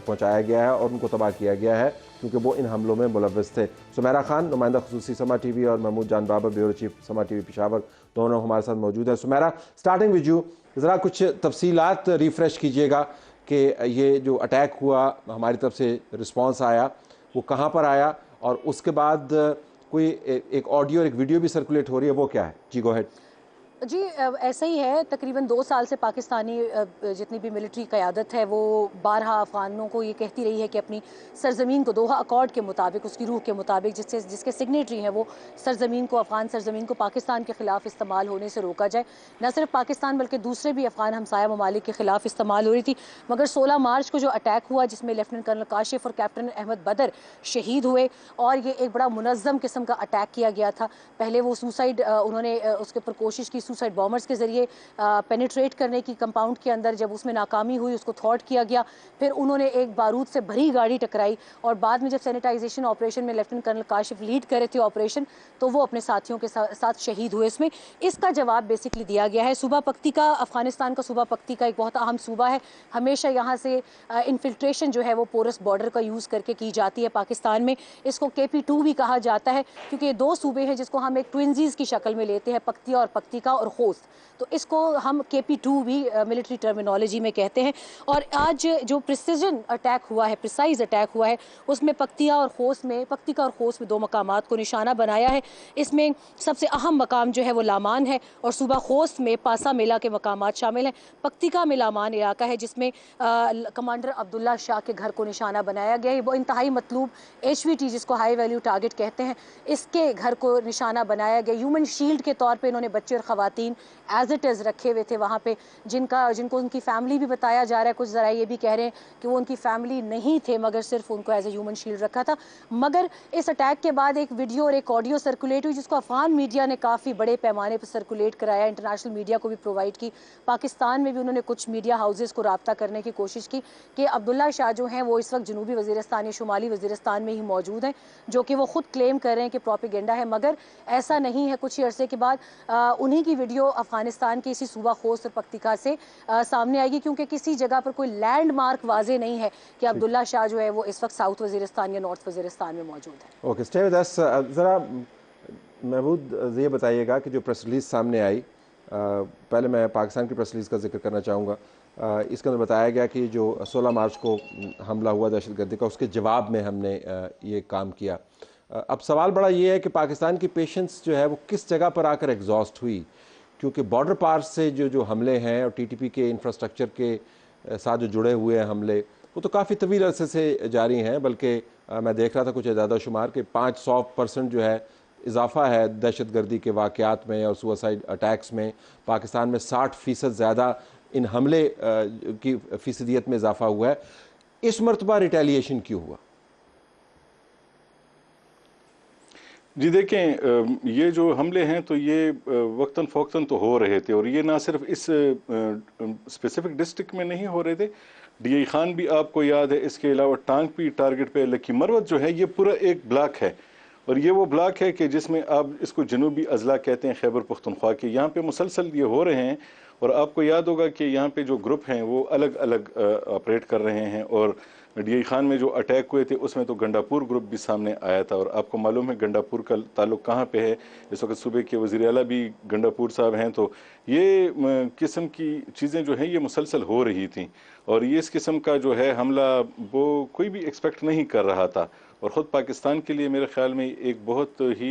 پہنچایا گیا ہے اور ان کو تباہ کیا گیا ہے، کیونکہ وہ ان حملوں میں ملوث تھے. سمیرہ خان، نمائندہ خصوصی سما ٹی وی، اور محمود جان بابر، بیورو چیف سما ٹی وی پشاور، دونوں ہمارے ساتھ موجود ہیں. سمیرہ، سٹارٹنگ وتھ یو، ذرا کچھ تفصیلات ریفریش کیجئے گا کہ یہ جو اٹیک ہوا، ہماری طرف سے رسپانس آیا، وہ کہاں پر آیا، اور اس کے بعد کوئی ایک آڈیو اور ایک ویڈیو بھی سرکولیٹ ہو رہی ہے، وہ کیا ہے؟ جی گو ہیڈ. جی ایسا ہی ہے. تقریباً 2 سال سے پاکستانی جتنی بھی ملٹری قیادت ہے وہ بارہا افغانوں کو یہ کہتی رہی ہے کہ اپنی سرزمین کو دوحہ اکارڈ کے مطابق، اس کی روح کے مطابق، جس کے سگنیٹری ہیں وہ سرزمین کو، افغان سرزمین کو پاکستان کے خلاف استعمال ہونے سے روکا جائے. نہ صرف پاکستان بلکہ دوسرے بھی افغان ہمسایہ ممالک کے خلاف استعمال ہو رہی تھی. مگر 16 مارچ کو جو اٹیک ہوا، جس میں لیفٹننٹ کرنل کاشف اور کیپٹن احمد بدر شہید ہوئے، اور یہ ایک بڑا منظم قسم کا اٹیک کیا گیا تھا. پہلے وہ سوسائڈ، انہوں نے اس کے اوپر کوشش کی سوسائڈ بامرز کے ذریعے پینیٹریٹ کرنے کی کمپاؤنڈ کے اندر. جب اس میں ناکامی ہوئی اس کو تھوٹ کیا گیا. پھر انہوں نے ایک بارود سے بھری گاڑی ٹکرائی، اور بعد میں جب سینیٹائزیشن آپریشن میں لیفٹننٹ کرنل کاشف لیڈ کر رہے تھے آپریشن، تو وہ اپنے ساتھیوں کے ساتھ شہید ہوئے. اس کا جواب بیسکلی دیا گیا ہے. صوبہ پکتیکا، افغانستان کا صوبہ پکتیکا ایک بہت اہم صوبہ ہے. ہمیشہ یہاں سے انفلٹریشن جو ہے وہ پورس بارڈر کا یوز کر کے کی جاتی ہے پاکستان میں. اس کو KP2 بھی کہا جاتا ہے، کیونکہ یہ 2 صوبے ہیں جس کو ہم ایک ٹوئنزیز کی شکل میں لیتے ہیں، پکتیا اور پکتیکا اور خوست. تو اس کو ہم KP2 بھی ملٹری ٹرمینالوجی میں کہتے ہیں. اور آج جو پریسیجن اٹیک ہوا ہے، پریسائز اٹیک ہوا ہے، اس میں پکتیکا اور خوست میں 2 مقامات کو نشانہ بنایا ہے. اس میں سب سے اہم مقام جو ہے وہ لامان ہے، اور صوبہ خوست میں پاسا میلہ کے مقامات شامل ہیں. پکتیکا میں لامان علاقہ ہے جس میں کمانڈر عبداللہ شاہ کے گھر کو نشانہ بنایا گیا ہے. وہ انتہائی مطلوب HVT، جس کو ہائی ویلیو ٹارگٹ کہتے ہیں، اس کے گھر کو نشانہ بنایا گیا. ہیومن شیلڈ کے طور پہ انہوں نے بچے اور خواتین ایز اٹ از رکھے ہوئے تھے وہاں پہ، جن کو ان کی فیملی بھی بتایا جا رہا ہے. کچھ ذرائع یہ بھی کہہ رہے ہیں کہ وہ ان کی فیملی نہیں تھے، مگر صرف ان کو ایز اے ہیومن شیلڈ رکھا تھا. مگر اس اٹیک کے بعد ایک ویڈیو اور ایک آڈیو سرکولیٹ ہوئی، جس کو افغان میڈیا نے کافی بڑے پیمانے پر سرکولیٹ کرایا، انٹرنیشنل میڈیا کو بھی پرووائڈ کی. پاکستان میں بھی انہوں نے کچھ میڈیا ہاؤسز کو رابطہ کرنے کی کوشش کی کہ عبداللہ شاہ جو ہیں وہ اس وقت جنوبی وزیرستان یا شمالی وزیرستان میں ہی موجود ہیں، جو کہ وہ خود کلیم کر رہے ہیں کہ پروپیگنڈا ہے. مگر ایسا نہیں ہے. کچھ ہی عرصے کے بعد انہی کی ویڈیو افغانستان کے اسی صوبہ خوست اور پکتیکا سے سامنے آئے گی، کیونکہ کسی جگہ پر کوئی لینڈ مارک واضح نہیں ہے کہ عبداللہ شاہ جو ہے وہ اس وقت ساؤتھ وزیرستان یا نارتھ وزیرستان میں موجود ہے. Okay, stay with us. ذرا محمود یہ بتائیے گا کہ جو پریس ریلیز سامنے آئی، پہلے میں پاکستان کی پریس ریلیز کا ذکر کرنا چاہوں گا. اس کے اندر بتایا گیا کہ جو 16 مارچ کو حملہ ہوا دہشت گردی کا، اس کے جواب میں ہم نے یہ کام کیا. اب سوال بڑا یہ ہے کہ پاکستان کی پیشنس جو ہے وہ کس جگہ پر آ کر ایگزاسٹ ہوئی، کیونکہ بارڈر پار سے جو حملے ہیں اور TTP کے انفراسٹرکچر کے ساتھ جو جڑے ہوئے ہیں حملے، وہ تو کافی طویل عرصے سے جاری ہیں. بلکہ میں دیکھ رہا تھا کچھ اعداد و شمار کہ 500% جو ہے اضافہ ہے دہشت گردی کے واقعات میں اور سوسائڈ اٹیکس میں، پاکستان میں 60% زیادہ ان حملے کی فیصدیت میں اضافہ ہوا ہے، اس مرتبہ ریٹیلیشن کیوں ہوا؟ جی دیکھیں، یہ جو حملے ہیں تو یہ وقتاً فوقتاً تو ہو رہے تھے، اور یہ نہ صرف اس اسپیسیفک ڈسٹرکٹ میں نہیں ہو رہے تھے، ڈی آئی خان بھی آپ کو یاد ہے، اس کے علاوہ ٹانک بھی ٹارگٹ پہ، لکی مروت جو ہے یہ پورا ایک بلاک ہے، اور یہ وہ بلاک ہے کہ جس میں آپ اس کو جنوبی اضلاع کہتے ہیں خیبر پختونخوا کے، یہاں پہ مسلسل یہ ہو رہے ہیں، اور آپ کو یاد ہوگا کہ یہاں پہ جو گروپ ہیں وہ الگ الگ آپریٹ کر رہے ہیں، اور ڈی آئی خان میں جو اٹیک ہوئے تھے اس میں تو گنڈا پور گروپ بھی سامنے آیا تھا، اور آپ کو معلوم ہے گنڈا پور کا تعلق کہاں پہ ہے، اس وقت صوبے کے وزیر اعلیٰ بھی گنڈا پور صاحب ہیں، تو یہ قسم کی چیزیں جو ہیں یہ مسلسل ہو رہی تھیں، اور یہ اس قسم کا جو ہے حملہ وہ کوئی بھی ایکسپیکٹ نہیں کر رہا تھا، اور خود پاکستان کے لیے میرے خیال میں ایک بہت ہی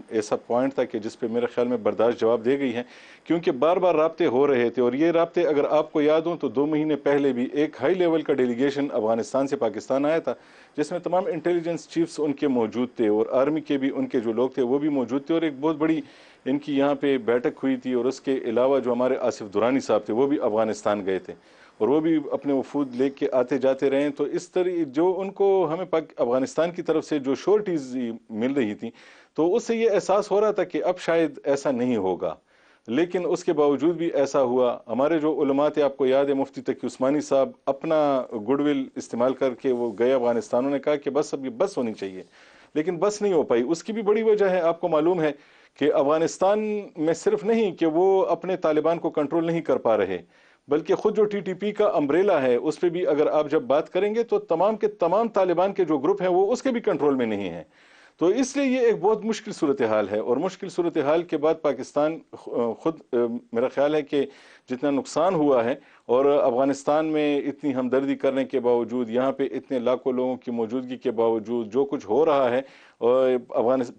ایسا پوائنٹ تھا کہ جس پہ میرے خیال میں برداشت جواب دے گئی ہے، کیونکہ بار بار رابطے ہو رہے تھے، اور یہ رابطے اگر آپ کو یاد ہوں تو 2 مہینے پہلے بھی ایک ہائی لیول کا ڈیلیگیشن افغانستان سے پاکستان آیا تھا، جس میں تمام انٹیلیجنس چیفز ان کے موجود تھے، اور آرمی کے بھی ان کے جو لوگ تھے وہ بھی موجود تھے، اور ایک بہت بڑی ان کی یہاں پہ بیٹھک ہوئی تھی، اور اس کے علاوہ جو ہمارے آصف درانی صاحب تھے وہ بھی افغانستان گئے تھے، اور وہ بھی اپنے وفود لے کے آتے جاتے رہے، تو اس طرح جو ان کو ہمیں افغانستان کی طرف سے جو شورٹیز مل رہی تھیں تو اس سے یہ احساس ہو رہا تھا کہ اب شاید ایسا نہیں ہوگا، لیکن اس کے باوجود بھی ایسا ہوا۔ ہمارے جو علماء تھے، آپ کو یاد ہے مفتی تقی عثمانی صاحب اپنا گڈ ول استعمال کر کے وہ گئے افغانستان، انہوں نے کہا کہ بس اب یہ بس ہونی چاہیے، لیکن بس نہیں ہو پائی۔ اس کی بھی بڑی وجہ ہے، آپ کو معلوم ہے کہ افغانستان میں صرف نہیں کہ وہ اپنے طالبان کو کنٹرول نہیں کر پا رہے، بلکہ خود جو ٹی ٹی پی کا امبریلا ہے اس پہ بھی اگر آپ جب بات کریں گے تو تمام کے تمام طالبان کے جو گروپ ہیں وہ اس کے بھی کنٹرول میں نہیں ہیں، تو اس لیے یہ ایک بہت مشکل صورتحال ہے، اور مشکل صورتحال کے بعد پاکستان خود میرا خیال ہے کہ جتنا نقصان ہوا ہے، اور افغانستان میں اتنی ہمدردی کرنے کے باوجود، یہاں پہ اتنے لاکھوں لوگوں کی موجودگی کے باوجود جو کچھ ہو رہا ہے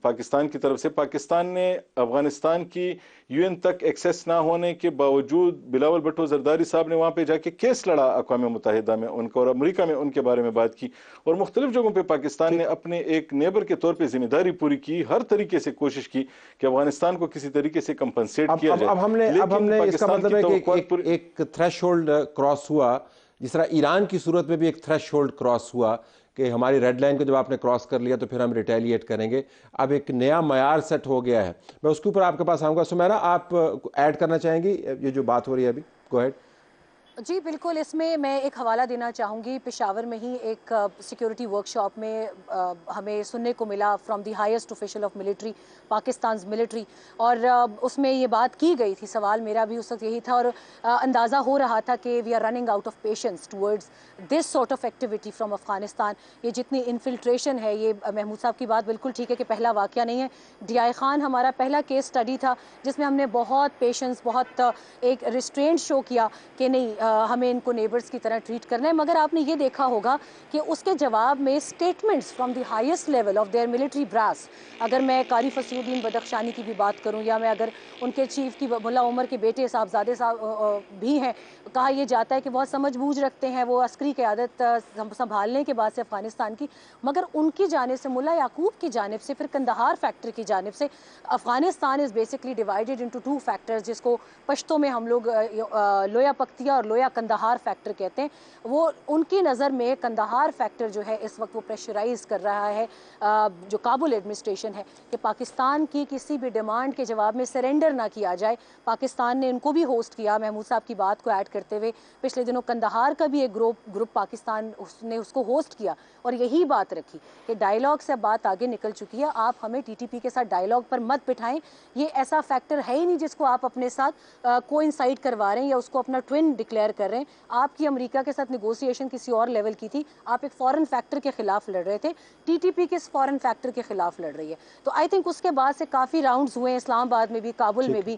پاکستان کی طرف سے، پاکستان نے افغانستان کی یو این تک ایکسیس نہ ہونے کے باوجود بلاول بھٹو زرداری صاحب نے وہاں پہ جا کے کیس لڑا اقوام متحدہ میں ان کو، اور امریکہ میں ان کے بارے میں بات کی، اور مختلف جگہوں پہ پاکستان نے اپنے ایک نیبر کے طور پہ ذمہ داری پوری کی، ہر طریقے سے کوشش کی کہ افغانستان کو کسی طریقے سے کمپنسیٹ کیا جائے۔ اب ہم نے اس کا مطلب ہے کہ ایک تھریش ہولڈ کراس ہوا، جس طرح ایران کی صورت میں بھی ایک تھریش ہولڈ کراس ہوا کہ ہماری ریڈ لائن کو جب آپ نے کراس کر لیا تو پھر ہم ریٹیلیٹ کریں گے، اب ایک نیا معیار سیٹ ہو گیا ہے۔ میں اس کے اوپر آپ کے پاس آؤں گا۔ سمیرا، آپ ایڈ کرنا چاہیں گی یہ جو بات ہو رہی ہے ابھی؟ گو ہیڈ۔ جی بالکل، اس میں میں ایک حوالہ دینا چاہوں گی، پشاور میں ہی ایک سیکیورٹی ورکشاپ میں ہمیں سننے کو ملا from the highest official of military, Pakistan's military, اور اس میں یہ بات کی گئی تھی، سوال میرا بھی اس وقت یہی تھا، اور اندازہ ہو رہا تھا کہ we are running out of patience towards this sort of activity from Afghanistan. یہ جتنی انفلٹریشن ہے، یہ محمود صاحب کی بات بالکل ٹھیک ہے کہ پہلا واقعہ نہیں ہے، ڈی آئی خان ہمارا پہلا کیس اسٹڈی تھا جس میں ہم نے بہت پیشنس، بہت ایک ریسٹرینٹ شو کیا کہ نہیں ہمیں ان کو نیبرز کی طرح ٹریٹ کرنا ہے، مگر آپ نے یہ دیکھا ہوگا کہ اس کے جواب میں statements from the highest level of their military brass, اگر میں قاری فصیح الدین بدخشانی کی بھی بات کروں، یا میں اگر ان کے چیف کی ملا عمر کے بیٹے صاحبزادے صاحب بھی ہیں، کہا یہ جاتا ہے کہ بہت سمجھ بوجھ رکھتے ہیں وہ عسکری قیادت سنبھالنے کے بعد سے افغانستان کی، مگر ان کی جانب سے، ملا یعقوب کی جانب سے، پھر کندہار فیکٹر کی جانب سے، Afghanistan is basically divided into 2 factors, جس کو پشتوں میں ہم لوگ لویا پکتیا اور لویا کندہار فیکٹر کہتے ہیں۔ وہ ان کی نظر میں کندہار فیکٹر جو ہے اس وقت وہ پریشرائز کر رہا ہے جو کابل ایڈمنسٹریشن ہے کہ پاکستان کی کسی بھی ڈیمانڈ کے جواب میں سرنڈر نہ کیا جائے۔ پاکستان نے ان کو بھی ہوسٹ کیا، محمود صاحب کی بات کو ایڈ کرتے ہوئے پچھلے دنوں کندہار کا بھی ایک گروپ پاکستان نے اس کو ہوسٹ کیا، اور یہی بات رکھی کہ ڈائیلاگ سے بات آگے نکل چکی ہے، آپ ہمیں ٹی ٹی پی کے ساتھ ڈائیلاگ پر مت بٹھائیں، یہ ایسا فیکٹر ہے ہی نہیں جس کو آپ اپنے ساتھ کوئنسائڈ کروا رہے ہیں یا اس کو اپنا ٹوین ڈکلیئر کر رہے ہیں۔ آپ کی امریکہ کے ساتھ نیگوسیشن کسی اور لیول کی تھی، آپ ایک فورن فیکٹر کے خلاف لڑ رہے تھے، ٹی ٹی پی کس فورن فیکٹر کے خلاف لڑ رہی ہے؟ تو آئی تھنک اس کے بعد سے کافی راؤنڈز ہوئے ہیں، اسلام آباد میں بھی، کابل میں بھی،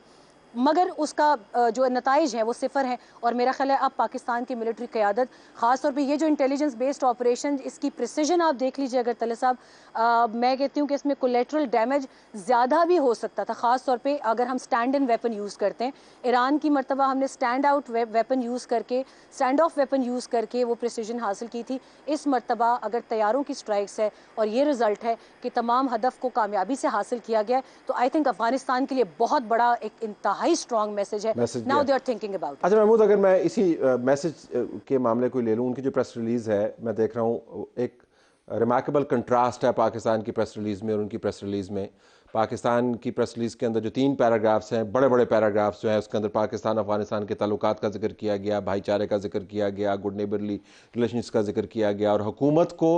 مگر اس کا جو نتائج ہیں وہ صفر ہیں. اور میرا خیال ہے اب پاکستان کی ملٹری قیادت خاص طور پہ یہ جو انٹیلیجنس بیسڈ آپریشن اس کی پریسیجن آپ دیکھ لیجیے اگر طلعت صاحب میں کہتی ہوں کہ اس میں کولیٹرل ڈیمیج زیادہ بھی ہو سکتا تھا, خاص طور پہ اگر ہم اسٹینڈ ان ویپن یوز کرتے ہیں. ایران کی مرتبہ ہم نے اسٹینڈ آؤٹ ویپن یوز کر کے اسٹینڈ آف ویپن یوز کر کے وہ پریسیجن حاصل کی تھی. اس مرتبہ اگر طیاروں کی اسٹرائکس ہے اور یہ رزلٹ ہے کہ تمام ہدف کو کامیابی سے حاصل کیا گیا ہے, تو آئی تھنک افغانستان کے لیے بہت بڑا ایک انتہائی اسٹرانگ میسج ہے. Now they are thinking about. اچھا محمود, اگر میں اسی میسج کے معاملے کو لے لوں, ان کی جو پریس ریلیز ہے میں دیکھ رہا ہوں ایک ریمارکیبل کنٹراسٹ ہے پاکستان کی پریس ریلیز میں اور ان کی پریس ریلیز میں. پاکستان کی پریس ریلیز کے اندر جو 3 پیراگرافس ہیں, بڑے بڑے پیراگرافس جو ہیں, اس کے اندر پاکستان افغانستان کے تعلقات کا ذکر کیا گیا, بھائی چارے کا ذکر کیا گیا, گڈ نیبرلی ریلیشنز کا ذکر کیا گیا, اور حکومت کو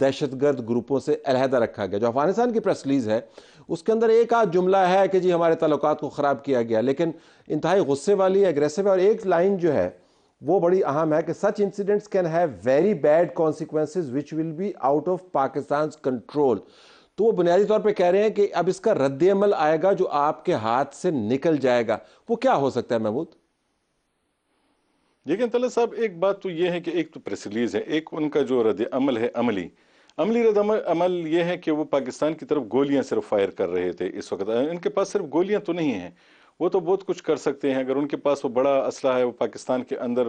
دہشت گرد گروپوں سے علیحدہ رکھا گیا. جو افغانستان کی پریس ریلیز ہے اس کے اندر ایک آدھ جملہ ہے کہ جی ہمارے تعلقات کو خراب کیا گیا, لیکن انتہائی غصے والی, ایگریسو ہے, اور ایک لائن جو ہے وہ بڑی اہم ہے کہ such incidents can have very bad consequences which will be out of پاکستان's کنٹرول. تو وہ بنیادی طور پہ کہہ رہے ہیں کہ اب اس کا رد عمل آئے گا جو آپ کے ہاتھ سے نکل جائے گا. وہ کیا ہو سکتا ہے محمود؟ لیکن طلعت صاحب ایک بات تو یہ ہے کہ ایک تو پریس ریلیز ہے, ایک ان کا جو رد عمل ہے عملی رد عمل یہ ہے کہ وہ پاکستان کی طرف گولیاں صرف فائر کر رہے تھے اس وقت. ان کے پاس صرف گولیاں تو نہیں ہیں, وہ تو بہت کچھ کر سکتے ہیں. اگر ان کے پاس وہ بڑا اسلحہ ہے, وہ پاکستان کے اندر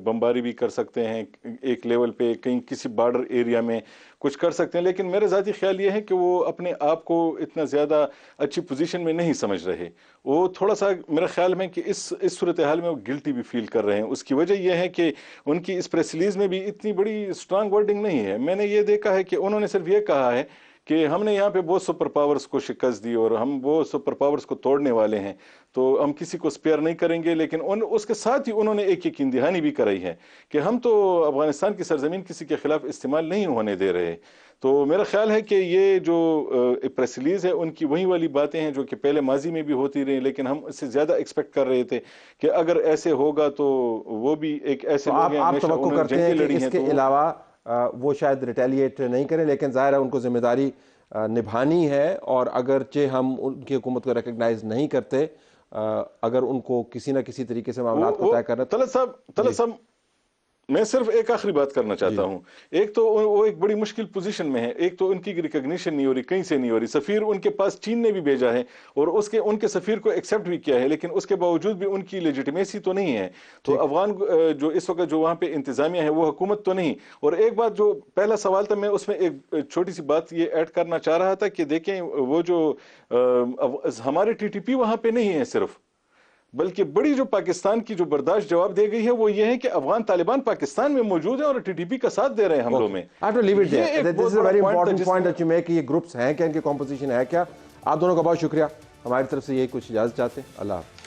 بمباری بھی کر سکتے ہیں, ایک لیول پہ کہیں کسی بارڈر ایریا میں کچھ کر سکتے ہیں. لیکن میرا ذاتی خیال یہ ہے کہ وہ اپنے آپ کو اتنا زیادہ اچھی پوزیشن میں نہیں سمجھ رہے. وہ تھوڑا سا میرا خیال میں کہ اس صورتحال میں وہ گلٹی بھی فیل کر رہے ہیں. اس کی وجہ یہ ہے کہ ان کی اس پریس ریلیز میں بھی اتنی بڑی اسٹرانگ ورڈنگ نہیں ہے. میں نے یہ دیکھا ہے کہ انہوں نے صرف یہ کہا ہے کہ ہم نے یہاں پہ بہت سپر پاورز کو شکست دی اور ہم وہ سپر پاورز کو توڑنے والے ہیں, تو ہم کسی کو سپیئر نہیں کریں گے. لیکن اس کے ساتھ ہی انہوں نے ایک یقین دہانی بھی کرائی ہے کہ ہم تو افغانستان کی سرزمین کسی کے خلاف استعمال نہیں ہونے دے رہے. تو میرا خیال ہے کہ یہ جو پریس ریلیز ہے ان کی وہی والی باتیں ہیں جو کہ پہلے ماضی میں بھی ہوتی رہی, لیکن ہم اس سے زیادہ ایکسپیکٹ کر رہے تھے کہ اگر ایسے ہوگا تو وہ بھی ایک ایسے لوگ ہیں. آپ توقع کرتے ہیں کہ اس کے علاوہ وہ شاید ریٹیلیٹ نہیں کریں, لیکن ظاہر ہے ان کو ذمہ داری نبھانی ہے, اور اگرچہ ہم ان کی حکومت کو ریکگنائز نہیں کرتے, اگر ان کو کسی نہ کسی طریقے سے معاملات کو طے کرنا. طلعت صاحب میں صرف ایک آخری بات کرنا چاہتا ہوں. ایک تو وہ ایک بڑی مشکل پوزیشن میں ہے, ایک تو ان کی ریکگنیشن نہیں ہو رہی, کہیں سے نہیں ہو رہی. سفیر ان کے پاس چین نے بھی بھیجا ہے اور ان کے سفیر کو ایکسیپٹ بھی کیا ہے, لیکن اس کے باوجود بھی ان کی لیجیٹمیسی تو نہیں ہے. تو افغان جو اس وقت جو وہاں پہ انتظامیہ ہے وہ حکومت تو نہیں. اور ایک بات جو پہلا سوال تھا, میں اس میں ایک چھوٹی سی بات یہ ایڈ کرنا چاہ رہا تھا کہ دیکھیں وہ جو ہمارے TTP وہاں پہ نہیں ہے صرف, بلکہ بڑی جو پاکستان کی جو برداشت جواب دے گئی ہے وہ یہ ہے کہ افغان طالبان پاکستان میں موجود ہیں اور TTP کا ساتھ دے رہے ہیں حملوں میں. یہ گروپس ہیں کیا, ان کی کمپوزیشن ہے کیا؟ آپ دونوں کا بہت شکریہ. ہماری طرف سے یہی کچھ اجازت چاہتے ہیں. اللہ حافظ.